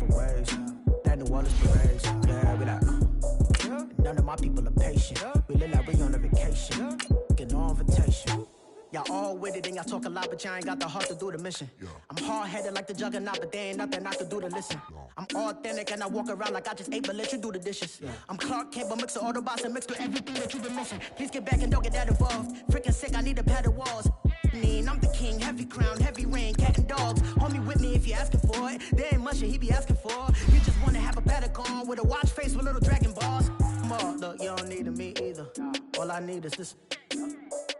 different ways. That New Orleans parades, yeah, we like, none of my people are patient. We live like we on a vacation, get no invitation. Y'all all with it and y'all talk a lot, but y'all ain't got the heart to do the mission. I'm hard-headed like the juggernaut, but there ain't nothing I can do to listen. I'm authentic and I walk around like I just ate, but let you do the dishes. I'm Clark Kent, but mix the Autobots and mix with everything that you've been missing. Please get back and don't get that involved. Freaking sick, I need a padded walls. I'm the king, heavy crown, heavy rain, cat and dogs. Homie with me if you're asking for it. There ain't much that he be asking for. You just wanna have a paddock on with a watch face with little dragon balls. Look, you don't need me either. All I need is this.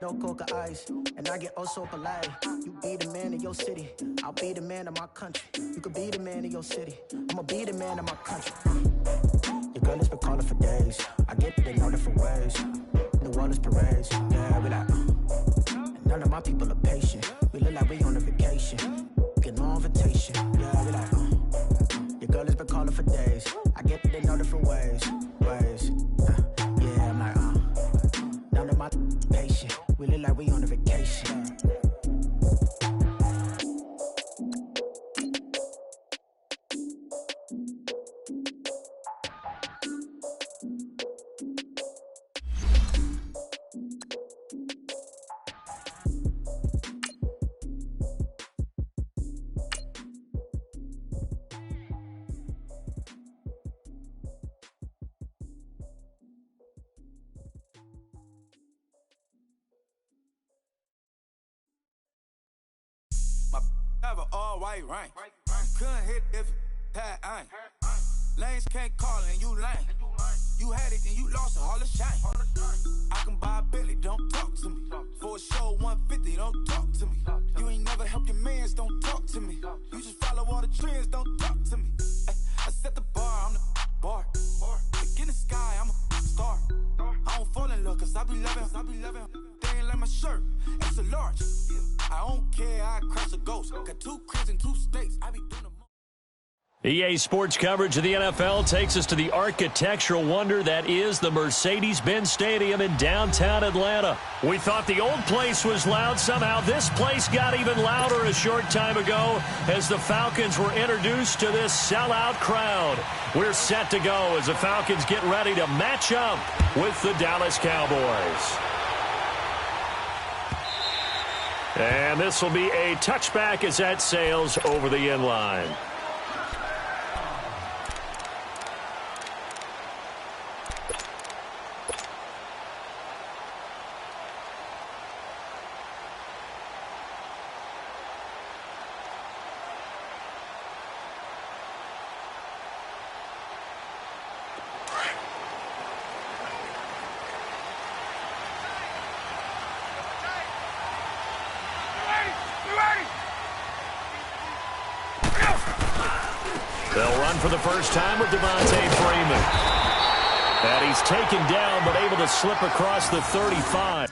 No coca ice, and I get oh so polite. You be the man of your city, I'll be the man of my country. You could be the man of your city, I'ma be the man of my country. Your girl has been calling for days, I get it in all different ways. New Orleans parades, yeah, we like, none of my people are patient. We look like we on a vacation, get no invitation, yeah, we like, your girl has been calling for days, I get it in all different ways, yeah, I'm like, none of my patient. We look like we on a vacation. Have an all-white rank. Couldn't hit if it had ain't. Lanes can't call and you lame. You had it and you lost it, all the shame. I can buy a Billy, don't talk to me. For a show 150, don't talk to me. You ain't never helped your mans, don't talk to me. You just follow all the trends, don't talk to me. I set the bar, I'm the bar. Look in the sky, I'm a star. I don't fall in love, cause I be loving. They ain't like my shirt, it's a large. I don't care, I crush a ghost. Got 2 cribs in 2 states, I be doing the EA Sports coverage of the NFL takes us to the architectural wonder that is the Mercedes-Benz Stadium in downtown Atlanta. We thought the old place was loud. Somehow this place got even louder a short time ago as the Falcons were introduced to this sellout crowd. We're set to go as the Falcons get ready to match up with the Dallas Cowboys. And this will be a touchback as that sails over the end line. They'll run for the first time with Devontae Freeman. And he's taken down but able to slip across the 35.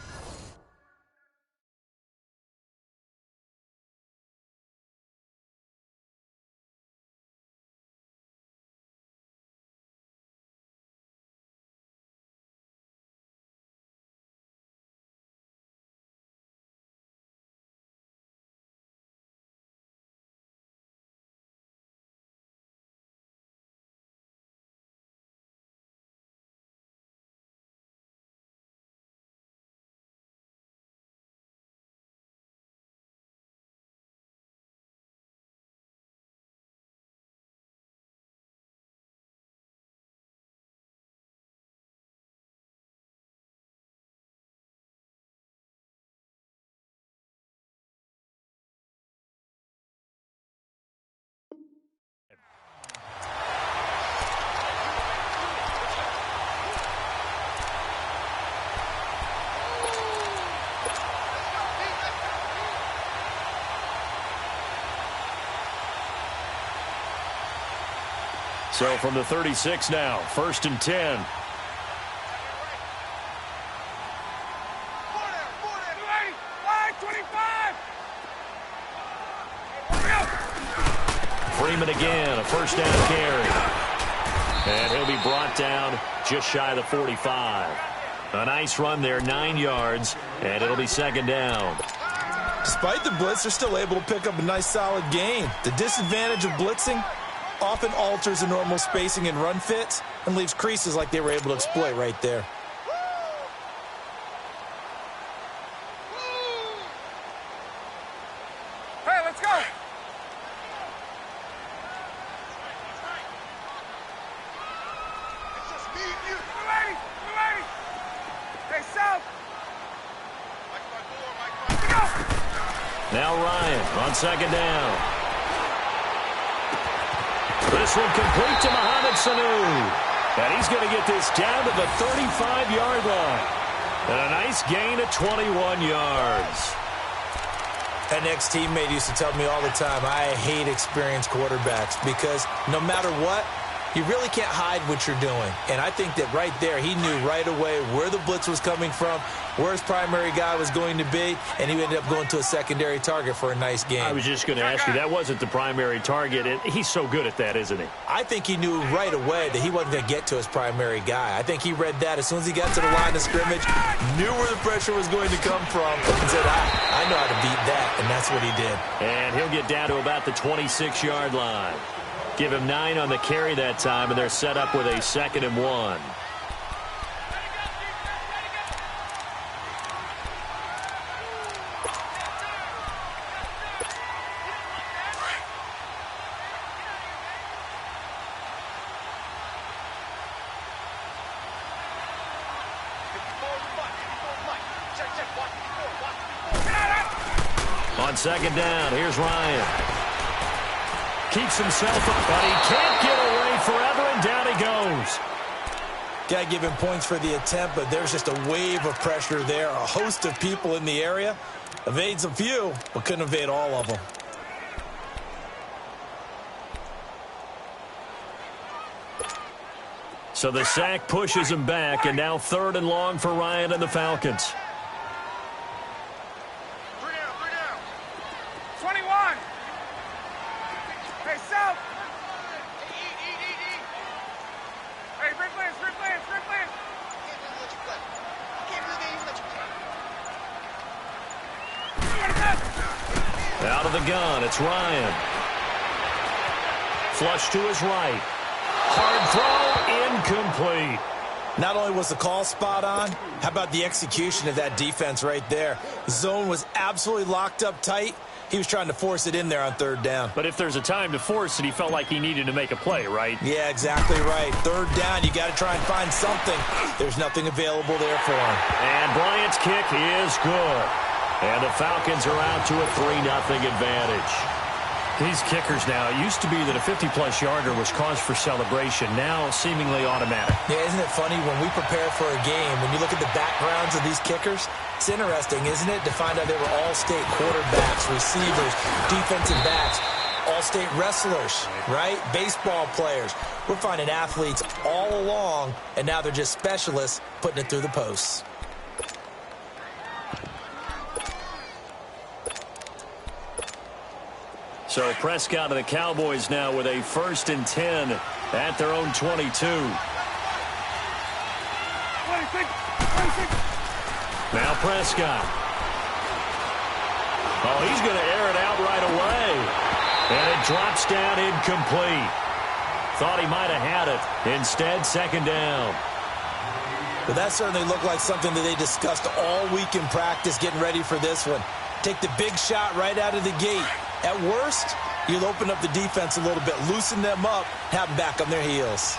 So from the 36 now, 1st and 10. Freeman again, a first down carry. And he'll be brought down just shy of the 45. A nice run there, 9 yards, and it'll be 2nd down. Despite the blitz, they're still able to pick up a nice solid gain. The disadvantage of blitzing, often alters the normal spacing and run fits and leaves creases like they were able to exploit right there. Hey, let's go! It's just me and you. You ready? Hey, South! Now Ryan on second down. This one complete to Mohamed Sanu. And he's going to get this down to the 35-yard line. And a nice gain of 21 yards. An ex-teammate used to tell me all the time, I hate experienced quarterbacks because no matter what, you really can't hide what you're doing. And I think that right there, he knew right away where the blitz was coming from, where his primary guy was going to be, and he ended up going to a secondary target for a nice game. I was just going to ask you, that wasn't the primary target, and he's so good at that, isn't he? I think he knew right away that he wasn't going to get to his primary guy. I think he read that as soon as he got to the line of scrimmage, knew where the pressure was going to come from, and said, I know how to beat that, and that's what he did. And he'll get down to about the 26-yard line. Give him 9 on the carry that time, and they're set up with a 2nd and 1. On second down, here's Ryan. Keeps himself up, but he can't get away forever, and down he goes. Got to give him points for the attempt, but there's just a wave of pressure there. A host of people in the area. Evades a few, but couldn't evade all of them. So the sack pushes him back, and now 3rd and long for Ryan and the Falcons. 3 down. 21. Hey, South. Hey, Rick Lance. Out of the gun, it's Ryan. Flush to his right. Hard throw, incomplete. Not only was the call spot on, how about the execution of that defense right there? The zone was absolutely locked up tight. He was trying to force it in there on 3rd down. But if there's a time to force it, he felt like he needed to make a play, right? Yeah, exactly right. 3rd down, you got to try and find something. There's nothing available there for him. And Bryant's kick is good. And the Falcons are out to a 3-0 advantage. These kickers now, it used to be that a 50-plus yarder was cause for celebration, now seemingly automatic. Yeah, isn't it funny when we prepare for a game, when you look at the backgrounds of these kickers, it's interesting, isn't it, to find out they were all-state quarterbacks, receivers, defensive backs, all-state wrestlers, right? Baseball players. We're finding athletes all along, and now they're just specialists putting it through the posts. So Prescott and the Cowboys now with a 1st and 10 at their own 22. 26. Now Prescott. Oh, he's going to air it out right away. And it drops down incomplete. Thought he might have had it. Instead, 2nd down. Well, that certainly looked like something that they discussed all week in practice getting ready for this one. Take the big shot right out of the gate. At worst, you'll open up the defense a little bit, loosen them up, have them back on their heels.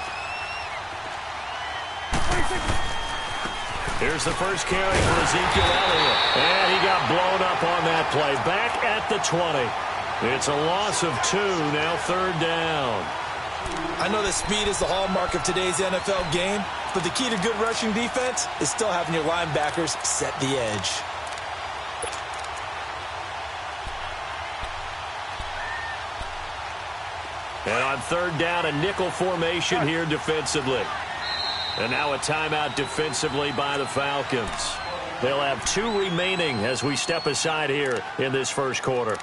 Here's the first carry for Ezekiel Elliott. And he got blown up on that play. Back at the 20. It's a loss of 2, now 3rd down. I know that speed is the hallmark of today's NFL game, but the key to good rushing defense is still having your linebackers set the edge. And on 3rd down, a nickel formation here defensively. And now a timeout defensively by the Falcons. They'll have 2 remaining as we step aside here in this 1st quarter.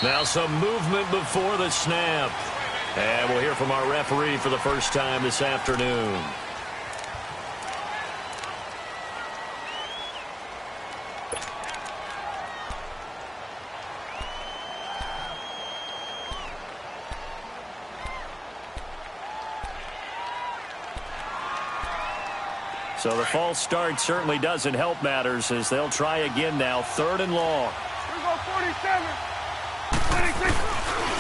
Now some movement before the snap. And we'll hear from our referee for the first time this afternoon. So the false start certainly doesn't help matters as they'll try again now. 3rd and long. We go 47. 26.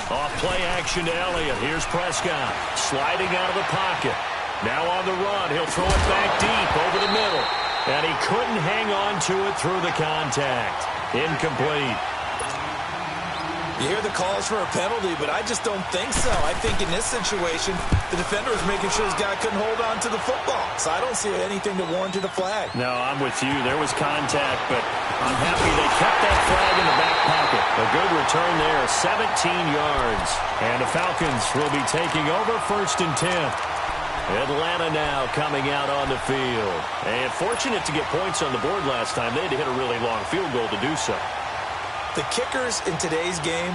Off play action to Elliott. Here's Prescott sliding out of the pocket. Now on the run. He'll throw it back deep over the middle. And he couldn't hang on to it through the contact. Incomplete. You hear the calls for a penalty, but I just don't think so. I think in this situation, the defender was making sure his guy couldn't hold on to the football. So I don't see anything to warrant a flag. No, I'm with you. There was contact, but I'm happy they kept that flag in the back pocket. A good return there, 17 yards. And the Falcons will be taking over 1st and 10. Atlanta now coming out on the field. And fortunate to get points on the board last time. They had to hit a really long field goal to do so. The kickers in today's game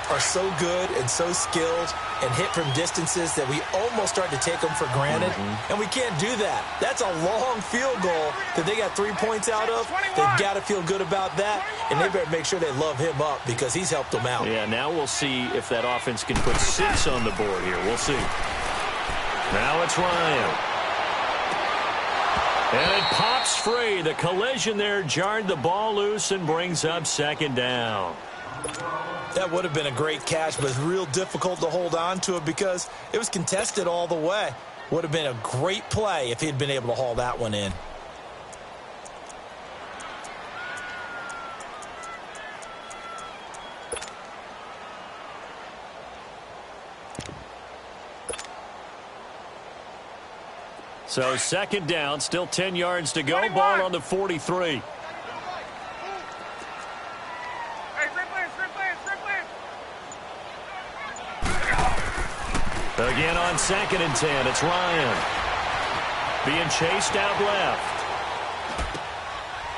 are so good and so skilled and hit from distances that we almost start to take them for granted. And we can't do that. That's a long field goal that they got 3 points out of. They've got to feel good about that, and they better make sure they love him up because he's helped them out. Yeah, now we'll see if that offense can put 6 on the board here. We'll see. Now it's Ryan. And it pops free. The collision there jarred the ball loose and brings up 2nd down. That would have been a great catch, but it's real difficult to hold on to it because it was contested all the way. Would have been a great play if he'd been able to haul that one in. So 2nd down, still 10 yards to go. Ball on the 43. Again on 2nd and 10, it's Ryan. Being chased out left.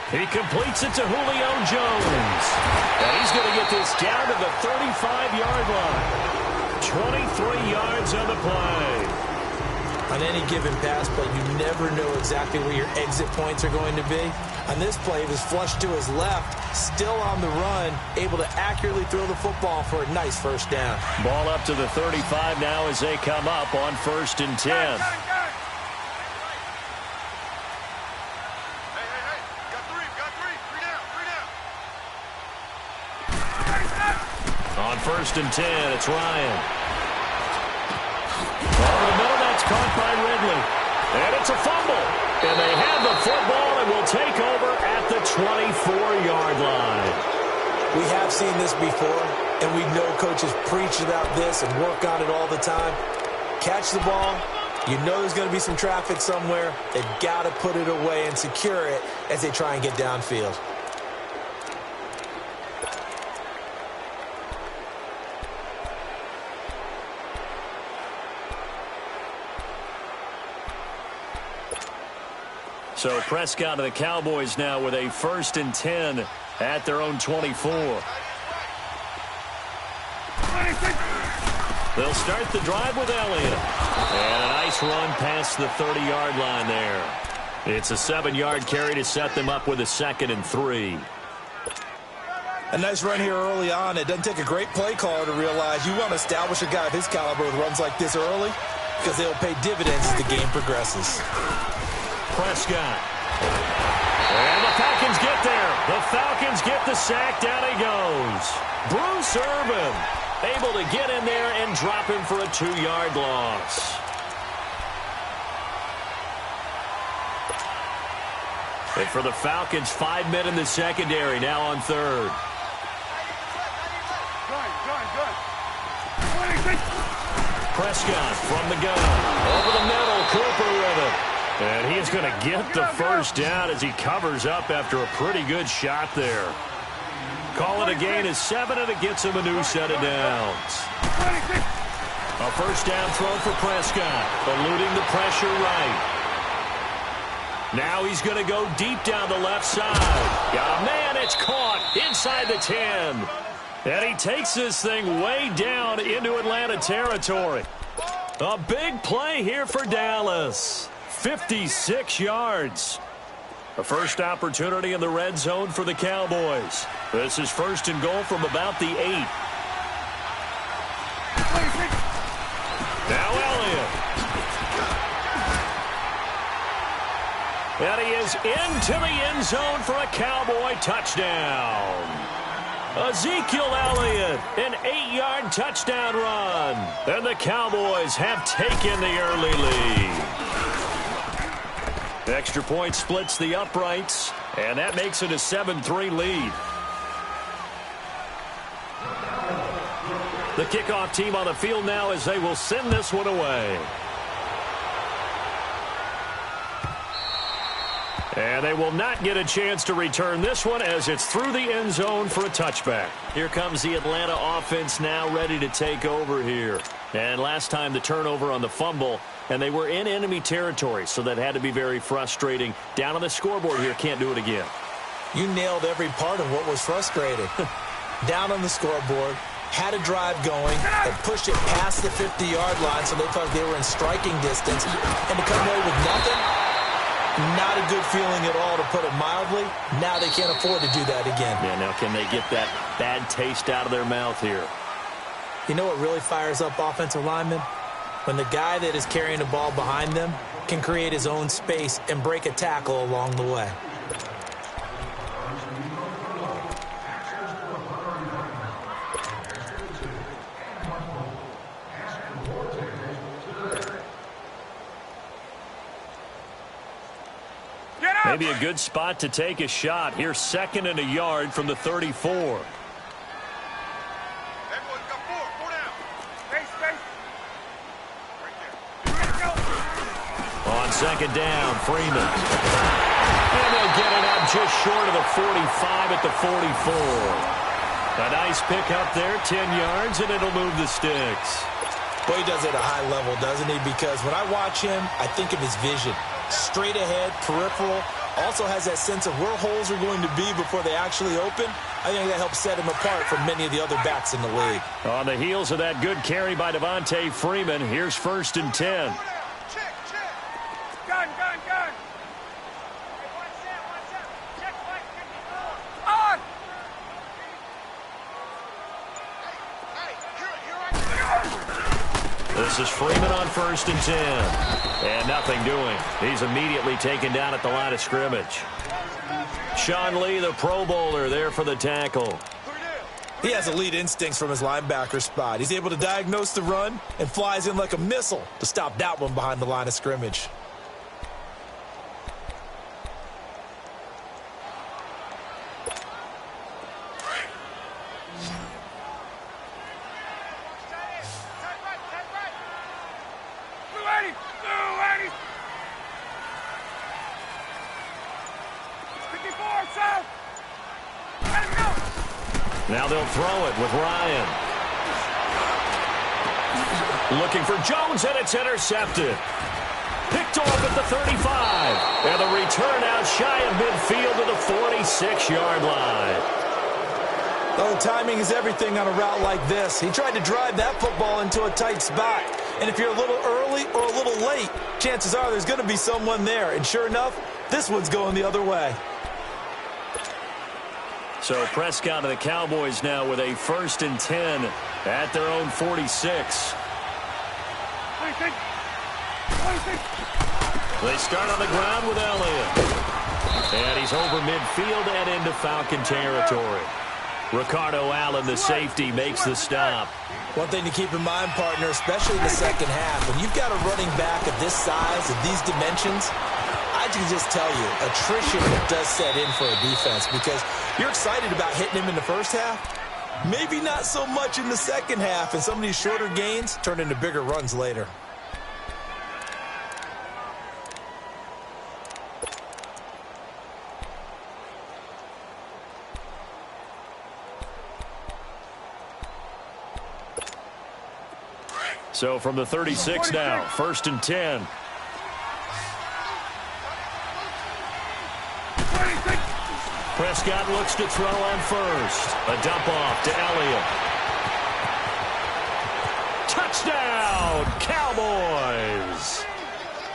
He completes it to Julio Jones. And he's going to get this down to the 35-yard line. 23 yards on the play. On any given pass play, you never know exactly where your exit points are going to be. On this play, he was flushed to his left, still on the run, able to accurately throw the football for a nice 1st down. Ball up to the 35 now as they come up on 1st and 10. On 1st and 10, it's Ryan. Over the middle, that's caught by Ridley. And it's a fumble. And they have the football and will take over at the 24-yard line. We have seen this before, and we know coaches preach about this and work on it all the time. Catch the ball. You know there's going to be some traffic somewhere. They've got to put it away and secure it as they try and get downfield. So Prescott and the Cowboys now with a 1st and 10 at their own 24. They'll start the drive with Elliott. And a nice run past the 30-yard line there. It's a 7-yard carry to set them up with a 2nd and 3. A nice run here early on. It doesn't take a great play caller to realize you want to establish a guy of his caliber with runs like this early because they'll pay dividends as the game progresses. Prescott. And the Falcons get there. The Falcons get the sack. Down he goes. Bruce Irvin able to get in there and drop him for a 2-yard loss. And for the Falcons, 5 men in the secondary now on 3rd. Prescott from the gun. Over the middle, Cooper with it. And he is going to get the 1st down as he covers up after a pretty good shot there. Call it a gain of 7, and it gets him a new set of downs. A 1st down throw for Prescott, eluding the pressure right. Now he's going to go deep down the left side. Got a man, it's caught inside the 10. And he takes this thing way down into Atlanta territory. A big play here for Dallas. 56 yards. A first opportunity in the red zone for the Cowboys. This is first and goal from about the 8. Now Elliott. And he is into the end zone for a Cowboy touchdown. Ezekiel Elliott, an 8-yard touchdown run. And the Cowboys have taken the early lead. Extra point splits the uprights, and that makes it a 7-3 lead. The kickoff team on the field now as they will send this one away. And they will not get a chance to return this one as it's through the end zone for a touchback. Here comes the Atlanta offense now ready to take over here. And last time the turnover on the fumble, and they were in enemy territory, so that had to be very frustrating. Down on the scoreboard here, can't do it again. You nailed every part of what was frustrating. Down on the scoreboard, had a drive going, and pushed it past the 50-yard line so they thought they were in striking distance, and to come away with nothing, not a good feeling at all, to put it mildly. Now they can't afford to do that again. Yeah, now can they get that bad taste out of their mouth here? You know what really fires up offensive linemen? When the guy that is carrying the ball behind them can create his own space and break a tackle along the way. Maybe a good spot to take a shot. Here's 2nd and a yard from the 34. Everyone got 4 down. Space. Right there. On 2nd down, Freeman. And they'll get it up just short of the 45 at the 44. A nice pick up there, 10 yards, and it'll move the sticks. Boy, he does it at a high level, doesn't he? Because when I watch him, I think of his vision. Straight ahead, peripheral, also has that sense of where holes are going to be before they actually open. I think that helps set him apart from many of the other backs in the league. On the heels of that good carry by Devontae Freeman, here's 1st and 10. Check. Gun. Hey, watch that. Check flight 54. On! Hey, This is Freeman on 1st and 10. And nothing doing. He's immediately taken down at the line of scrimmage. Sean Lee, the Pro Bowler, there for the tackle. He has elite instincts from his linebacker spot. He's able to diagnose the run and flies in like a missile to stop that one behind the line of scrimmage. Now they'll throw it with Ryan. Looking for Jones, and it's intercepted. Picked off at the 35. And the return out shy of midfield to the 46-yard line. Oh, timing is everything on a route like this. He tried to drive that football into a tight spot. And if you're a little early or a little late, chances are there's going to be someone there. And sure enough, this one's going the other way. So Prescott and the Cowboys now with a 1st and 10 at their own 46. They start on the ground with Elliott. And he's over midfield and into Falcon territory. Ricardo Allen, the safety, makes the stop. One thing to keep in mind, partner, especially in the second half, when you've got a running back of this size, of these dimensions, I can just tell you, attrition does set in for a defense because you're excited about hitting him in the first half. Maybe not so much in the second half, and some of these shorter gains turn into bigger runs later. So from the 36 now, 1st and 10. Prescott looks to throw on first. A dump off to Elliott. Touchdown, Cowboys!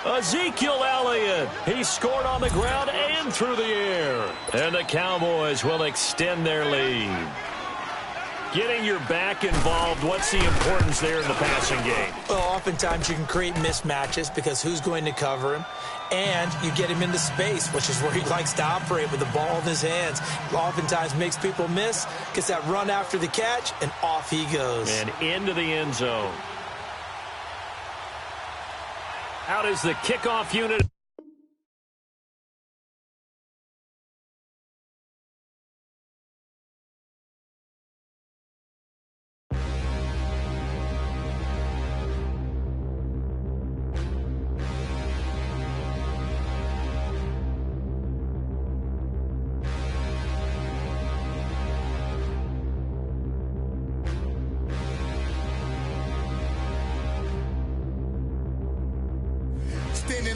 Ezekiel Elliott. He scored on the ground and through the air. And the Cowboys will extend their lead. Getting your back involved, what's the importance there in the passing game? Well, oftentimes you can create mismatches because who's going to cover him? And you get him into space, which is where he likes to operate with the ball in his hands. Oftentimes makes people miss, gets that run after the catch, and off he goes. And into the end zone. Out is the kickoff unit.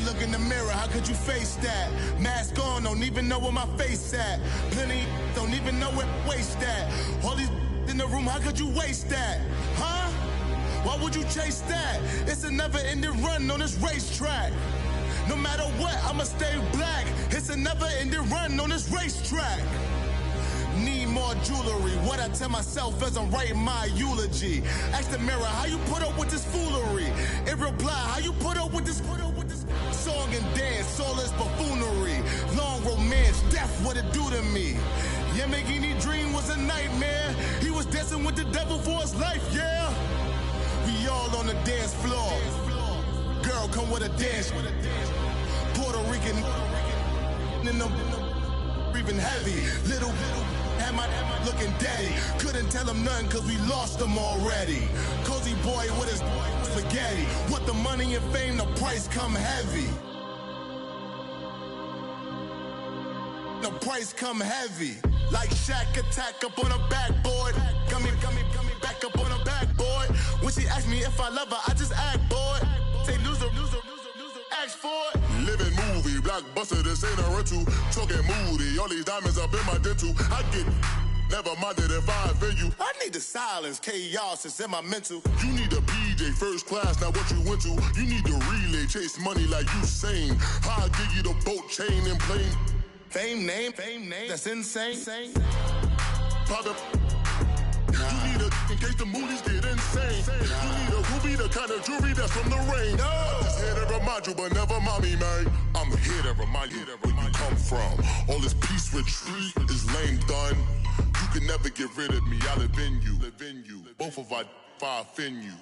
Look in the mirror, how could you face that? Mask on, don't even know where my face at. Plenty don't even know where waste at. All these in the room, how could you waste that? Huh? Why would you chase that? It's a never-ending run on this racetrack. No matter what, I'ma stay black. It's a never-ending run on this racetrack. Need more jewelry, what I tell myself as I'm writing my eulogy. Ask the mirror, how you put up with this foolery? In reply, how you put up with this song and dance, all this buffoonery. Long romance, death, what it do to me? Yamagini dream was a nightmare. He was dancing with the devil for his life, yeah. We all on the dance floor. Girl, come with a dance. Puerto Rican in the breathing heavy. Little am I looking daddy? Couldn't tell him nothing cause we lost him already. Cozy boy with his spaghetti. Want the money and fame, the price come heavy. The price come heavy. Like Shaq attack up on a backboard. Gummy, back up on a backboard. When she asked me if I love her, I just act bored. Say loser, ask for it. Living movie, blockbuster, this ain't a rental. Talking moody, all these diamonds up in my dental. I get never minded if I offend you. I need the silence, chaos is in my mental. You need a PJ, first class, not what you went to. You need the relay, chase money like you sane. I'll give you the boat, chain, and plane. Fame name, that's insane. Pop up. You need a, in case the movies get insane. You need a ruby, the kind of jewelry that's from the rain. I'm just here to remind you, but never mommy, man. I'm here to remind you where you come from. All this peace retreat is lame done. You can never get rid of me, I live in you. Both of our offend you.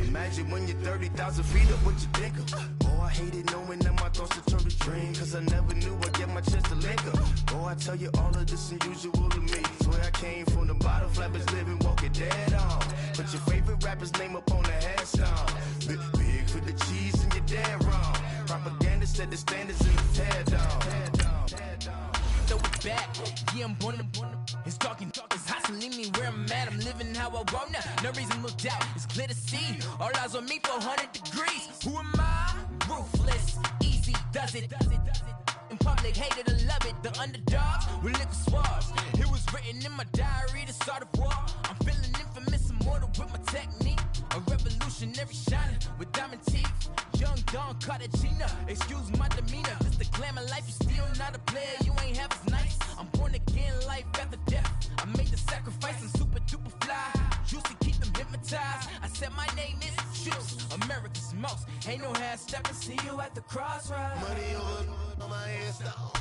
Imagine when you're 30,000 feet up, what you think of? Oh, I hated knowing that my thoughts would turn to dream, cause I never knew I'd get my chance to link up. Oh, I tell you all of this unusual to me. Swear I came from the bottom, flappers living, walking dead on. Put your favorite rapper's name up on the headstone. Big for the cheese and you're dead wrong. Propaganda set the standards in the tear down. Throw it back, yeah, I'm born to it's talking, it's hustling me where I'm at. I'm living how I want now. No reason to doubt, it's clear to see. All eyes on me, 400 degrees. Who am I? Ruthless, easy, does it. In public, hated and love it. The underdogs with liquor swabs. It was written in my diary to start a war. I'm feeling infamous, immortal with my technique. A revolutionary shining with diamond teeth. Young Don Cartagena, excuse my demeanor. This the glamour life, you still not a player, you ain't half as nice. I'm born again, life after death. I made the sacrifice, I'm super duper fly. Juicy, keep them hypnotized. I said my name is Juice, America's most. Ain't no half last step and see you at the crossroads. Money over on my install.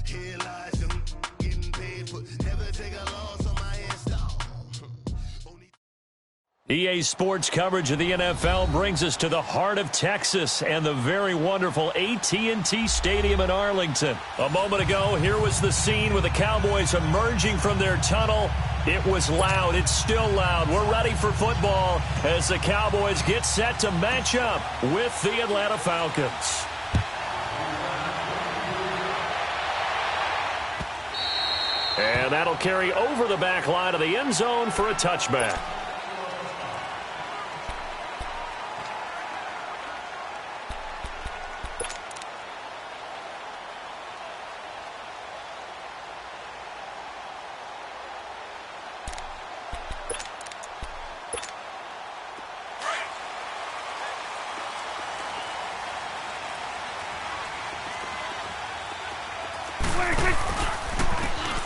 Here lies them getting paid for. Never take a loss on my install. EA Sports coverage of the NFL brings us to the heart of Texas and the very wonderful AT&T Stadium in Arlington. A moment ago, here was the scene with the Cowboys emerging from their tunnel. It was loud. It's still loud. We're ready for football as the Cowboys get set to match up with the Atlanta Falcons. And that'll carry over the back line of the end zone for a touchback.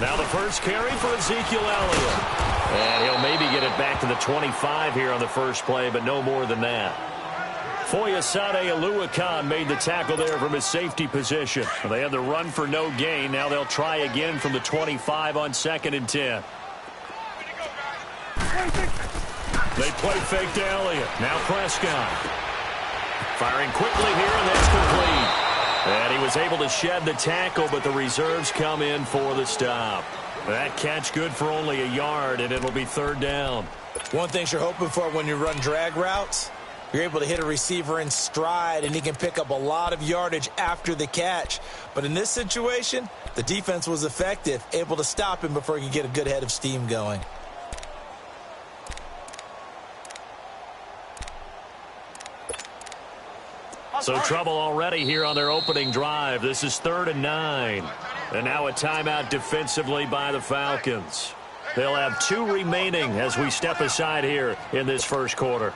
Now the first carry for Ezekiel Elliott. And he'll maybe get it back to the 25 here on the first play, but no more than that. Foyesade Oluwakan made the tackle there from his safety position. They had the run for no gain. Now they'll try again from the 25 on 2nd and 10. They play fake to Elliott. Now Prescott. Firing quickly here, and that's complete. And he was able to shed the tackle, but the reserves come in for the stop. That catch good for only a yard, and it'll be 3rd down. One thing you're hoping for when you run drag routes, you're able to hit a receiver in stride, and he can pick up a lot of yardage after the catch. But in this situation, the defense was effective, able to stop him before he could get a good head of steam going. So trouble already here on their opening drive. This is 3rd and 9. And now a timeout defensively by the Falcons. They'll have 2 remaining as we step aside here in this first quarter.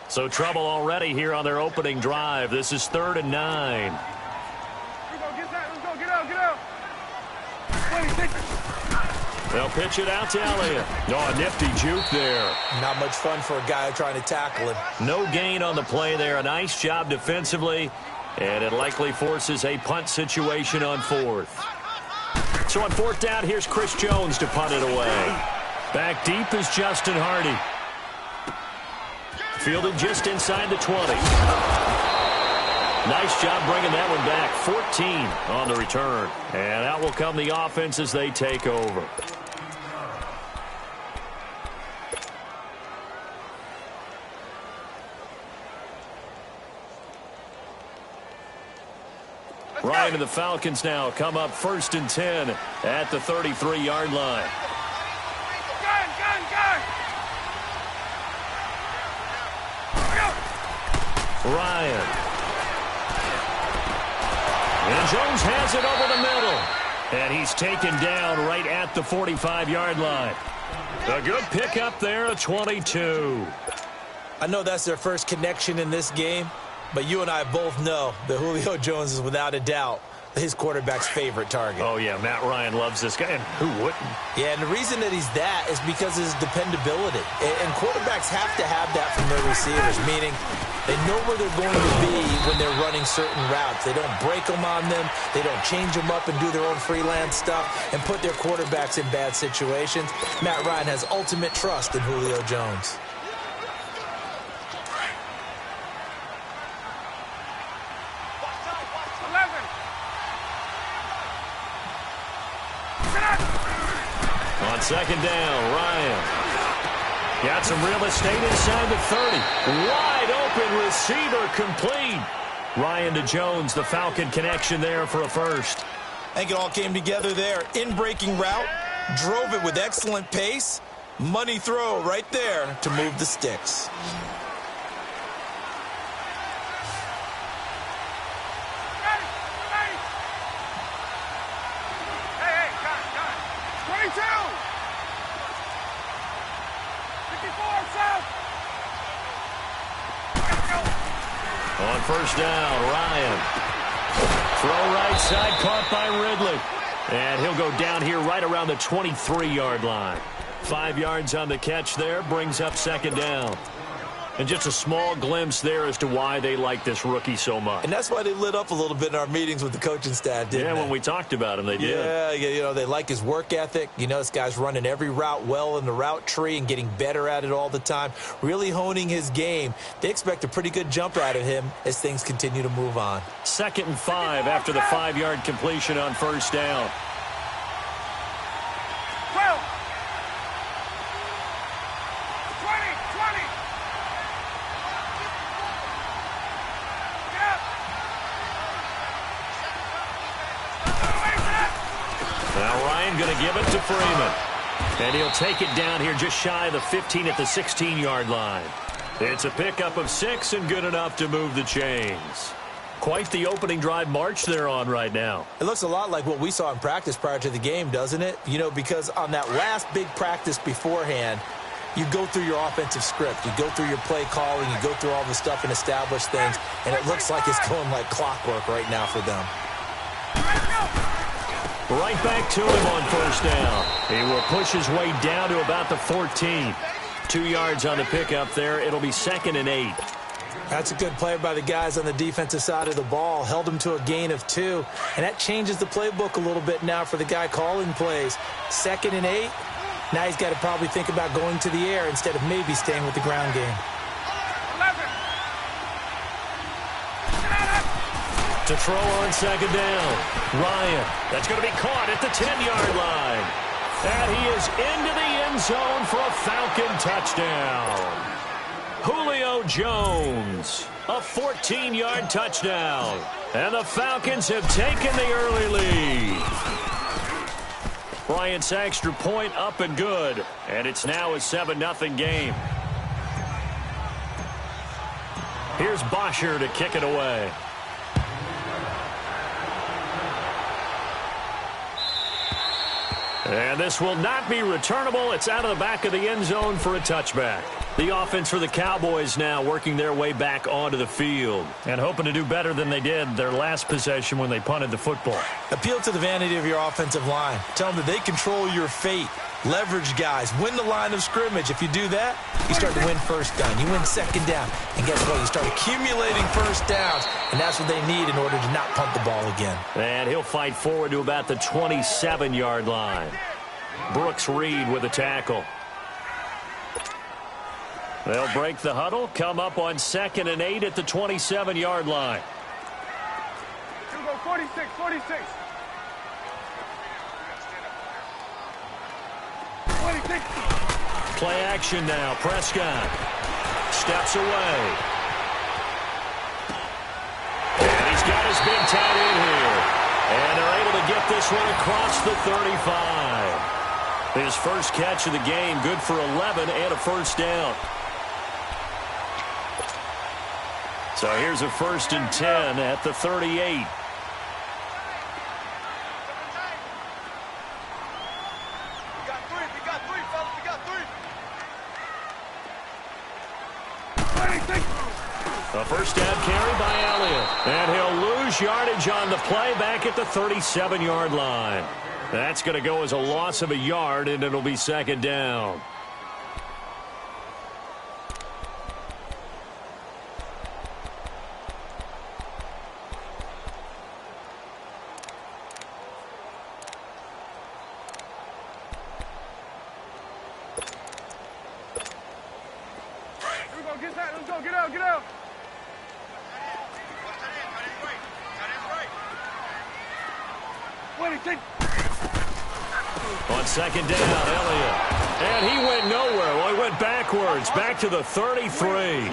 So trouble already here on their opening drive. This is 3rd and 9. Let's go, get out. They'll pitch it out to Elliott. Oh, a nifty juke there. Not much fun for a guy trying to tackle him. No gain on the play there. A nice job defensively. And it likely forces a punt situation on 4th. So on 4th down, here's Chris Jones to punt it away. Back deep is Justin Hardy. Fielded just inside the 20. Nice job bringing that one back. 14 on the return. And out will come the offense as they take over. Ryan and the Falcons now come up 1st and 10 at the 33-yard line. Ryan. And Jones has it over the middle. And he's taken down right at the 45-yard line. A good pickup there, a 22. I know that's their first connection in this game, but you and I both know that Julio Jones is without a doubt his quarterback's favorite target. Oh, yeah, Matt Ryan loves this guy, and who wouldn't? Yeah, and the reason that he's that is because of his dependability. And quarterbacks have to have that from their receivers, meaning they know where they're going to be when they're running certain routes. They don't break them on them. They don't change them up and do their own freelance stuff and put their quarterbacks in bad situations. Matt Ryan has ultimate trust in Julio Jones. On 2nd down, Ryan. Got some real estate inside the 30. Wide open receiver complete. Ryan to Jones, the Falcon connection there for a first. I think it all came together there. In-breaking route, drove it with excellent pace. Money throw right there to move the sticks. On first down, Ryan. Throw right side, caught by Ridley. And he'll go down here right around the 23-yard line. 5 yards on the catch there, brings up second down. And just a small glimpse there as to why they like this rookie so much. And that's why they lit up a little bit in our meetings with the coaching staff, didn't they? Yeah, when we talked about him, they did. Yeah, you know, they like his work ethic. You know, this guy's running every route well in the route tree and getting better at it all the time, really honing his game. They expect a pretty good jump out of him as things continue to move on. 2nd and 5 after the 5-yard completion on first down. 12. 20. Now Ryan going to give it to Freeman. And he'll take it down here just shy of the 15 at the 16-yard line. It's a pickup of 6 and good enough to move the chains. Quite the opening drive march they're on right now. It looks a lot like what we saw in practice prior to the game, doesn't it? You know, because on that last big practice beforehand, you go through your offensive script. You go through your play calling. You go through all the stuff and establish things. And it looks like it's going like clockwork right now for them. Right back to him on first down. He will push his way down to about the 14. 2 yards on the pickup there. It'll be 2nd and 8. That's a good play by the guys on the defensive side of the ball. Held him to a gain of 2. And that changes the playbook a little bit now for the guy calling plays. 2nd and 8. Now he's got to probably think about going to the air instead of maybe staying with the ground game. 11. To throw on second down. Ryan. That's going to be caught at the 10-yard line. And he is into the end zone for a Falcon touchdown. Julio Jones, a 14-yard touchdown. And the Falcons have taken the early lead. Bryant's extra point up and good. And it's now a 7-0 game. Here's Bosher to kick it away. And this will not be returnable. It's out of the back of the end zone for a touchback. The offense for the Cowboys now working their way back onto the field and hoping to do better than they did their last possession when they punted the football. Appeal to the vanity of your offensive line. Tell them that they control your fate. Leverage guys. Win the line of scrimmage. If you do that, you start to win first down. You win second down. And guess what? You start accumulating first downs. And that's what they need in order to not punt the ball again. And he'll fight forward to about the 27-yard line. Brooks Reed with a tackle. They'll break the huddle, come up on 2nd and 8 at the 27-yard line. You go 46. Play action now. Prescott steps away. And he's got his big tight end here. And they're able to get this one across the 35. His first catch of the game, good for 11 and a first down. So here's a 1st and 10 at the 38. A first down carry by Elliott. And he'll lose yardage on the play back at the 37-yard line. That's going to go as a loss of a yard, and it'll be 2nd down. Get out. On 2nd down, Elliott. And he went nowhere. Well, he went backwards, back to the 33.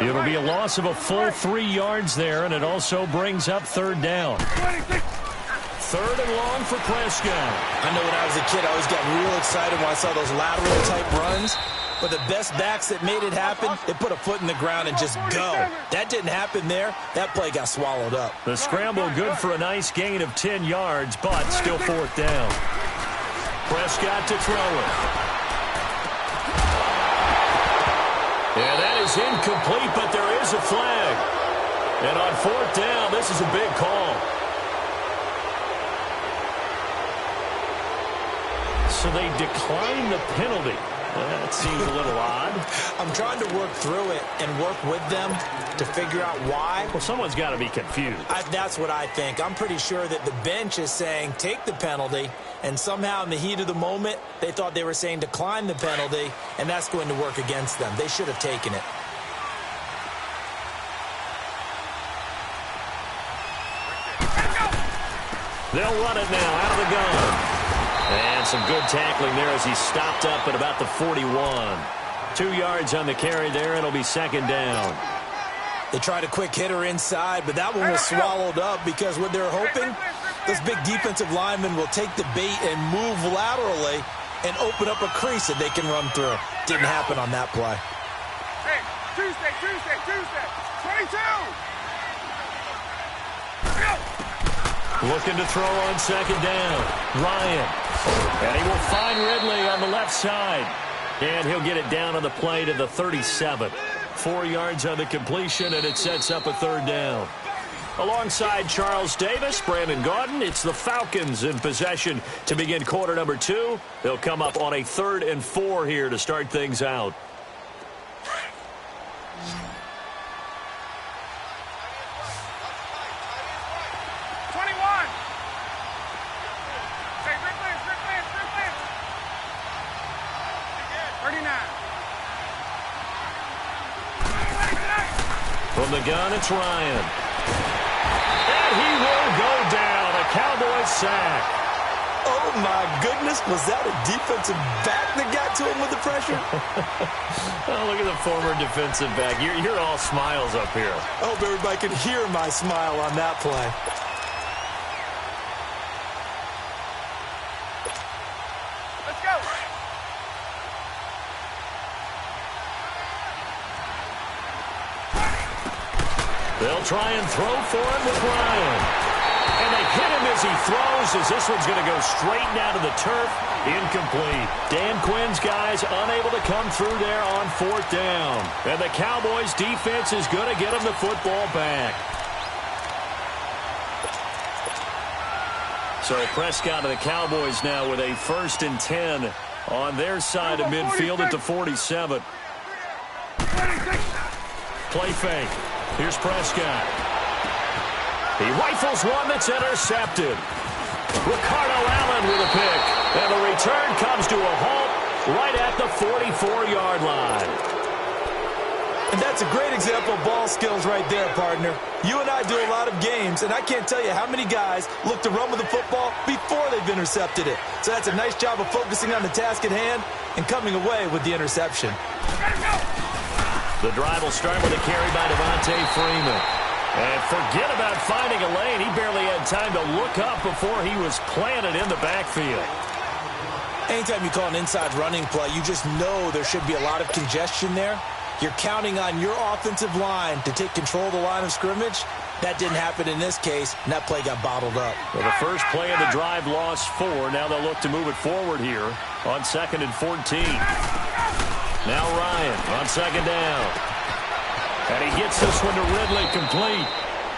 It'll be a loss of a full 3 yards there, and it also brings up 3rd down. 3rd and long for Prescott. I know when I was a kid, I always got real excited when I saw those lateral-type runs. But the best backs that made it happen, they put a foot in the ground and just go. That didn't happen there. That play got swallowed up. The scramble good for a nice gain of 10 yards, but still 4th down. Prescott to throw it. And that is incomplete, but there is a flag. And on fourth down, this is a big call. So they decline the penalty. That seems a little odd. I'm trying to work through it and work with them to figure out why. Well, someone's got to be confused. That's what I think. I'm pretty sure that the bench is saying take the penalty, and somehow in the heat of the moment, they thought they were saying decline the penalty, and that's going to work against them. They should have taken it. They'll run it now out of the gun. And some good tackling there as he stopped up at about the 41. 2 yards on the carry there. It'll be second down. They tried a quick hitter inside, but that one was swallowed up because what they're hoping, this big defensive lineman will take the bait and move laterally and open up a crease that they can run through. Didn't happen on that play. Hey, Tuesday. 22! Looking to throw on second down. Ryan. And he will find Ridley on the left side. And he'll get it down on the play to the 37. 4 yards on the completion, and it sets up a third down. Alongside Charles Davis, Brandon Gaudin, it's the Falcons in possession to begin quarter number 2. They'll come up on a 3rd and 4 here to start things out. From the gun, it's Ryan. And he will go down. A Cowboys sack. Oh, my goodness. Was that a defensive back that got to him with the pressure? Oh, look at the former defensive back. You're all smiles up here. I hope everybody can hear my smile on that play. Let's go. They'll try and throw for him with Ryan. And they hit him as he throws, as this one's going to go straight down to the turf. Incomplete. Dan Quinn's guys unable to come through there on fourth down. And the Cowboys defense is going to get them the football back. So Prescott of the Cowboys now with a 1st and 10 on their side of midfield at the 47. Play fake. Here's Prescott. He rifles one that's intercepted. Ricardo Allen with a pick. And the return comes to a halt right at the 44-yard line. And that's a great example of ball skills right there, partner. You and I do a lot of games, and I can't tell you how many guys look to run with the football before they've intercepted it. So that's a nice job of focusing on the task at hand and coming away with the interception. The drive will start with a carry by Devontae Freeman. And forget about finding a lane. He barely had time to look up before he was planted in the backfield. Anytime you call an inside running play, you just know there should be a lot of congestion there. You're counting on your offensive line to take control of the line of scrimmage. That didn't happen in this case, and that play got bottled up. Well, the first play of the drive lost 4. Now they'll look to move it forward here on 2nd and 14. Now Ryan on second down. And he gets this one to Ridley complete.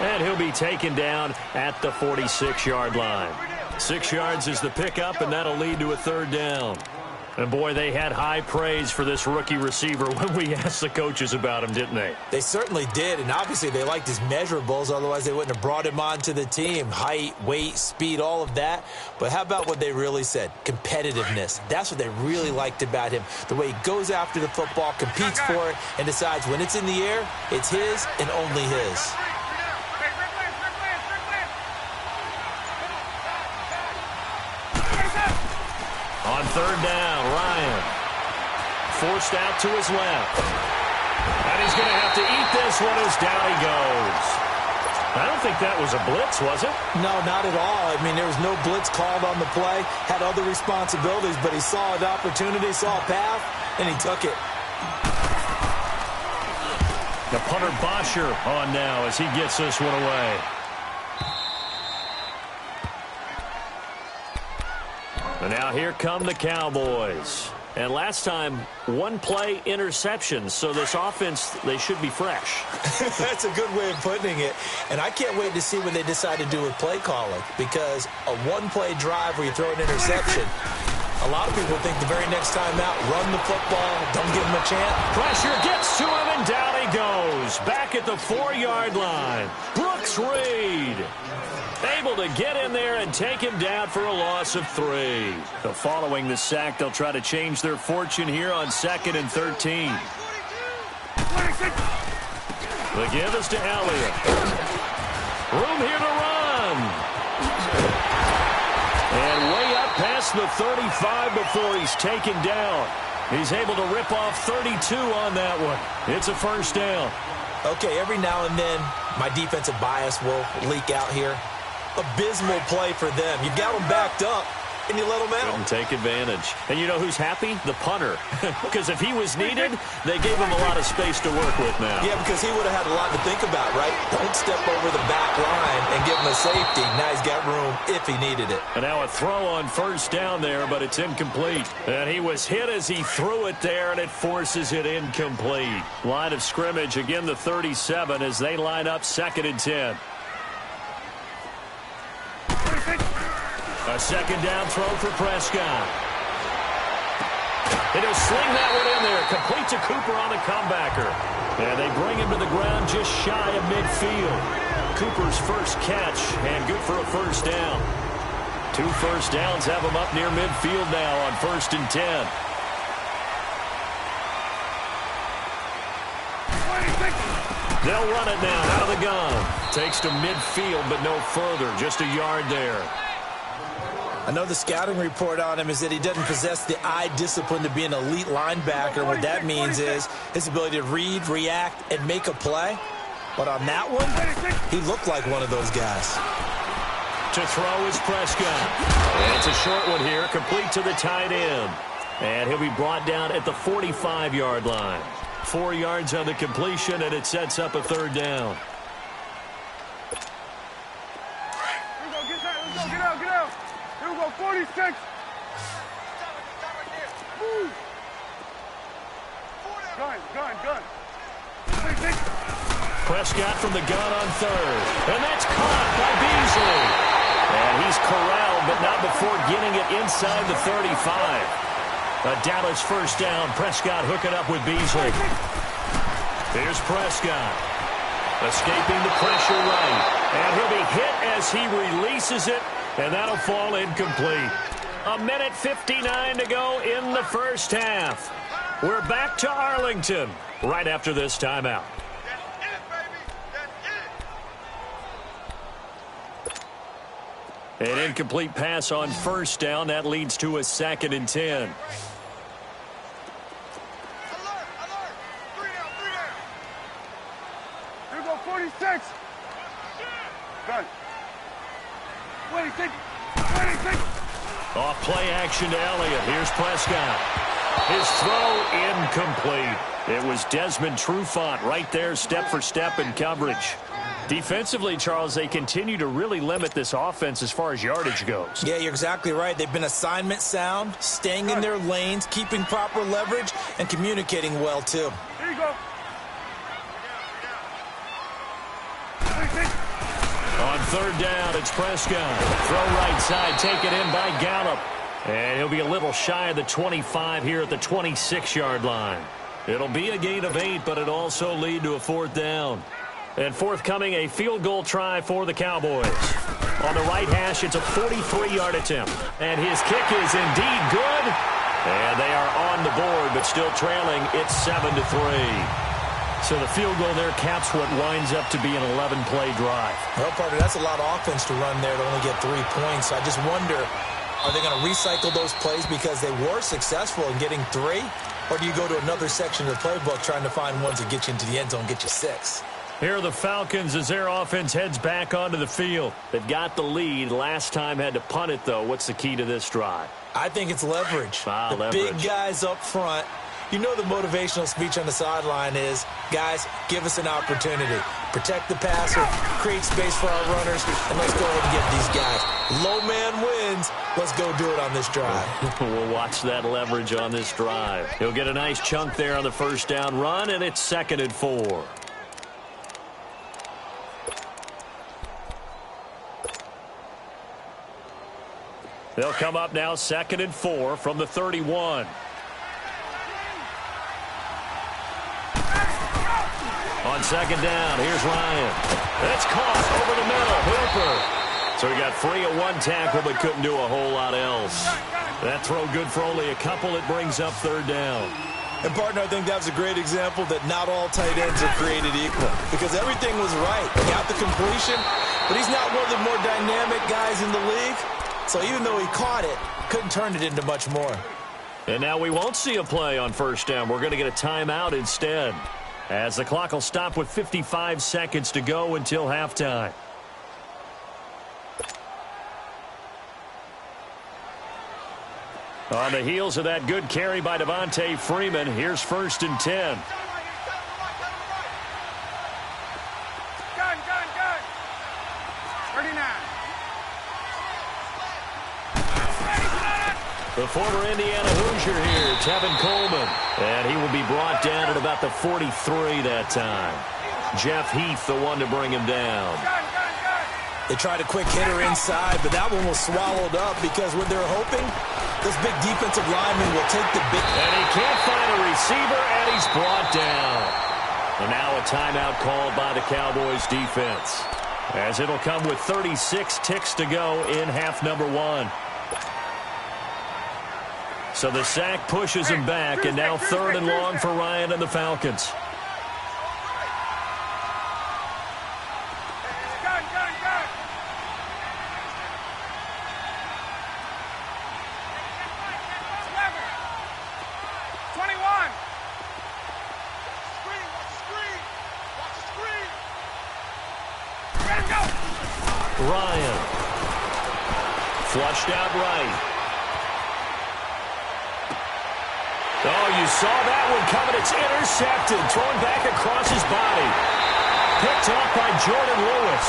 And he'll be taken down at the 46-yard line. 6 yards is the pickup, and that'll lead to a third down. And, boy, they had high praise for this rookie receiver when we asked the coaches about him, didn't they? They certainly did, and obviously they liked his measurables. Otherwise, they wouldn't have brought him onto the team. Height, weight, speed, all of that. But how about what they really said? Competitiveness. That's what they really liked about him. The way he goes after the football, competes for it, and decides when it's in the air, it's his and only his. On third down, Ryan forced out to his left. And he's going to have to eat this one as down he goes. I don't think that was a blitz, was it? No, not at all. I mean, there was no blitz called on the play. Had other responsibilities, but he saw an opportunity, saw a path, and he took it. The punter Bosher on now as he gets this one away. And now here come the Cowboys. And last time, one play interception. So this offense, they should be fresh. That's a good way of putting it. And I can't wait to see what they decide to do with play calling, because a one-play drive where you throw an interception, a lot of people think the very next time out, run the football, don't give him a chance. Pressure gets to him, and down he goes. Back at the 4-yard line. Brooks Reed able to get in there and take him down for a loss of 3. So following the sack, they'll try to change their fortune here on 2nd and 13. The give is to Elliott. Room here to run. And way up past the 35 before he's taken down. He's able to rip off 32 on that one. It's a first down. Okay, every now and then, my defensive bias will leak out here. Abysmal play for them. You got them backed up, and you let them out. Couldn't take advantage. And you know who's happy? The punter. Because if he was needed, they gave him a lot of space to work with now. Yeah, because he would have had a lot to think about, right? Don't step over the back line and give him a safety. Now he's got room if he needed it. And now a throw on first down there, but it's incomplete. And he was hit as he threw it there, and it forces it incomplete. Line of scrimmage, again the 37 as they line up 2nd and 10. A second down throw for Prescott. And he'll sling that one in there. Complete to Cooper on the comebacker. And they bring him to the ground just shy of midfield. Cooper's first catch, and good for a first down. 2 first downs have him up near midfield now on 1st and 10. They'll run it now out of the gun. Takes to midfield, but no further. Just a yard there. I know the scouting report on him is that he doesn't possess the eye discipline to be an elite linebacker. What that means is his ability to read, react, and make a play. But on that one, he looked like one of those guys. To throw is Prescott. And it's a short one here, complete to the tight end. And he'll be brought down at the 45-yard line. 4 yards on the completion, and it sets up a 3rd down. Get out. Here we go, 46. Woo. Gun. Prescott from the gun on 3rd. And that's caught by Beasley. And he's corralled, but not before getting it inside the 35. A Dallas first down. Prescott hooking up with Beasley. Here's Prescott. Escaping the pressure right. And he'll be hit as he releases it. And that'll fall incomplete. 1:59 to go in the first half. We're back to Arlington right after this timeout. An incomplete pass on first down. That leads to a 2nd and 10. Alert. 3 down. Here we go, 46. Gun. 26. Off play action to Elliott. Here's Prescott. His throw incomplete. It was Desmond Trufant right there, step for step in coverage. Defensively, Charles, they continue to really limit this offense as far as yardage goes. Yeah, you're exactly right. They've been assignment sound, staying in their lanes, keeping proper leverage, and communicating well, too. Here you go. On 3rd down, it's Prescott. Throw right side, taken in by Gallup. And he'll be a little shy of the 25 here at the 26-yard line. It'll be a gain of 8, but it'll also lead to a 4th down. And forthcoming, a field goal try for the Cowboys. On the right hash, it's a 43-yard attempt. And his kick is indeed good. And they are on the board, but still trailing. It's 7-3. So the field goal there caps what winds up to be an 11-play drive. Well, partner, that's a lot of offense to run there to only get 3 points. I just wonder, are they going to recycle those plays because they were successful in getting 3? Or do you go to another section of the playbook trying to find ones that get you into the end zone, get you 6? Here are the Falcons as their offense heads back onto the field. They've got the lead. Last time had to punt it, though. What's the key to this drive? I think it's leverage. The big guys up front. You know the motivational speech on the sideline is, guys, give us an opportunity. Protect the passer, create space for our runners, and let's go ahead and get these guys. Low man wins. wins. Let's go do it on this drive. We'll watch that leverage on this drive. He'll get a nice chunk there on the first down run, and it's 2nd and 4. They'll come up now 2nd and 4 from the 31. On 2nd down, here's Ryan. That's caught over the middle. Hooper. So he got free of one tackle but couldn't do a whole lot else. That throw good for only a couple. It brings up 3rd down. And, partner, I think that was a great example that not all tight ends are created equal because everything was right. He got the completion, but he's not one of the more dynamic guys in the league. So even though he caught it, couldn't turn it into much more. And now we won't see a play on 1st down. We're going to get a timeout instead, as the clock will stop with 55 seconds to go until halftime. On the heels of that good carry by Devontae Freeman, here's 1st and 10. Gun. 39. The former Indiana Hoosier here, Tevin Coleman. And he will be brought down at about the 43 that time. Jeff Heath, the one to bring him down. They tried a quick hitter inside, but that one was swallowed up because when they're hoping, this big defensive lineman will take the big... And he can't find a receiver, and he's brought down. And now a timeout called by the Cowboys defense, as it'll come with 36 ticks to go in half number 1. So the sack pushes him back, and now 3rd and long for Ryan and the Falcons. Gun. 21. Let him go. Ryan. Flushed out right. Oh, you saw that one coming. It's intercepted. Thrown back across his body. Picked off by Jordan Lewis.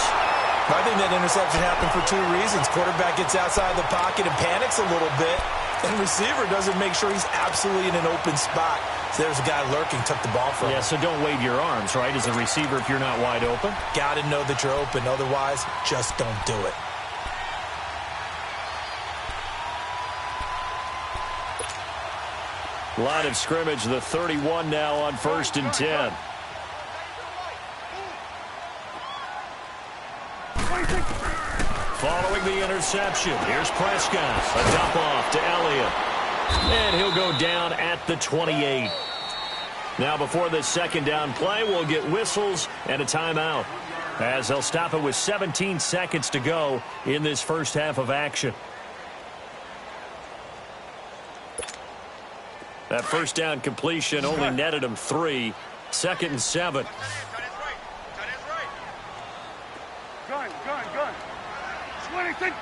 I think that interception happened for 2 reasons. Quarterback gets outside the pocket and panics a little bit. And receiver doesn't make sure he's absolutely in an open spot. So there's a guy lurking, took the ball from him. Yeah, so don't wave your arms, right, as a receiver if you're not wide open. Got to know that you're open. Otherwise, just don't do it. Line of scrimmage, the 31 now on 1st and 10. Following the interception, here's Prescott. A dump off to Elliott. And he'll go down at the 28. Now before this 2nd down play, we'll get whistles and a timeout, as they'll stop it with 17 seconds to go in this first half of action. That 1st down completion only netted him 3. 2nd and 7. Gun. 26.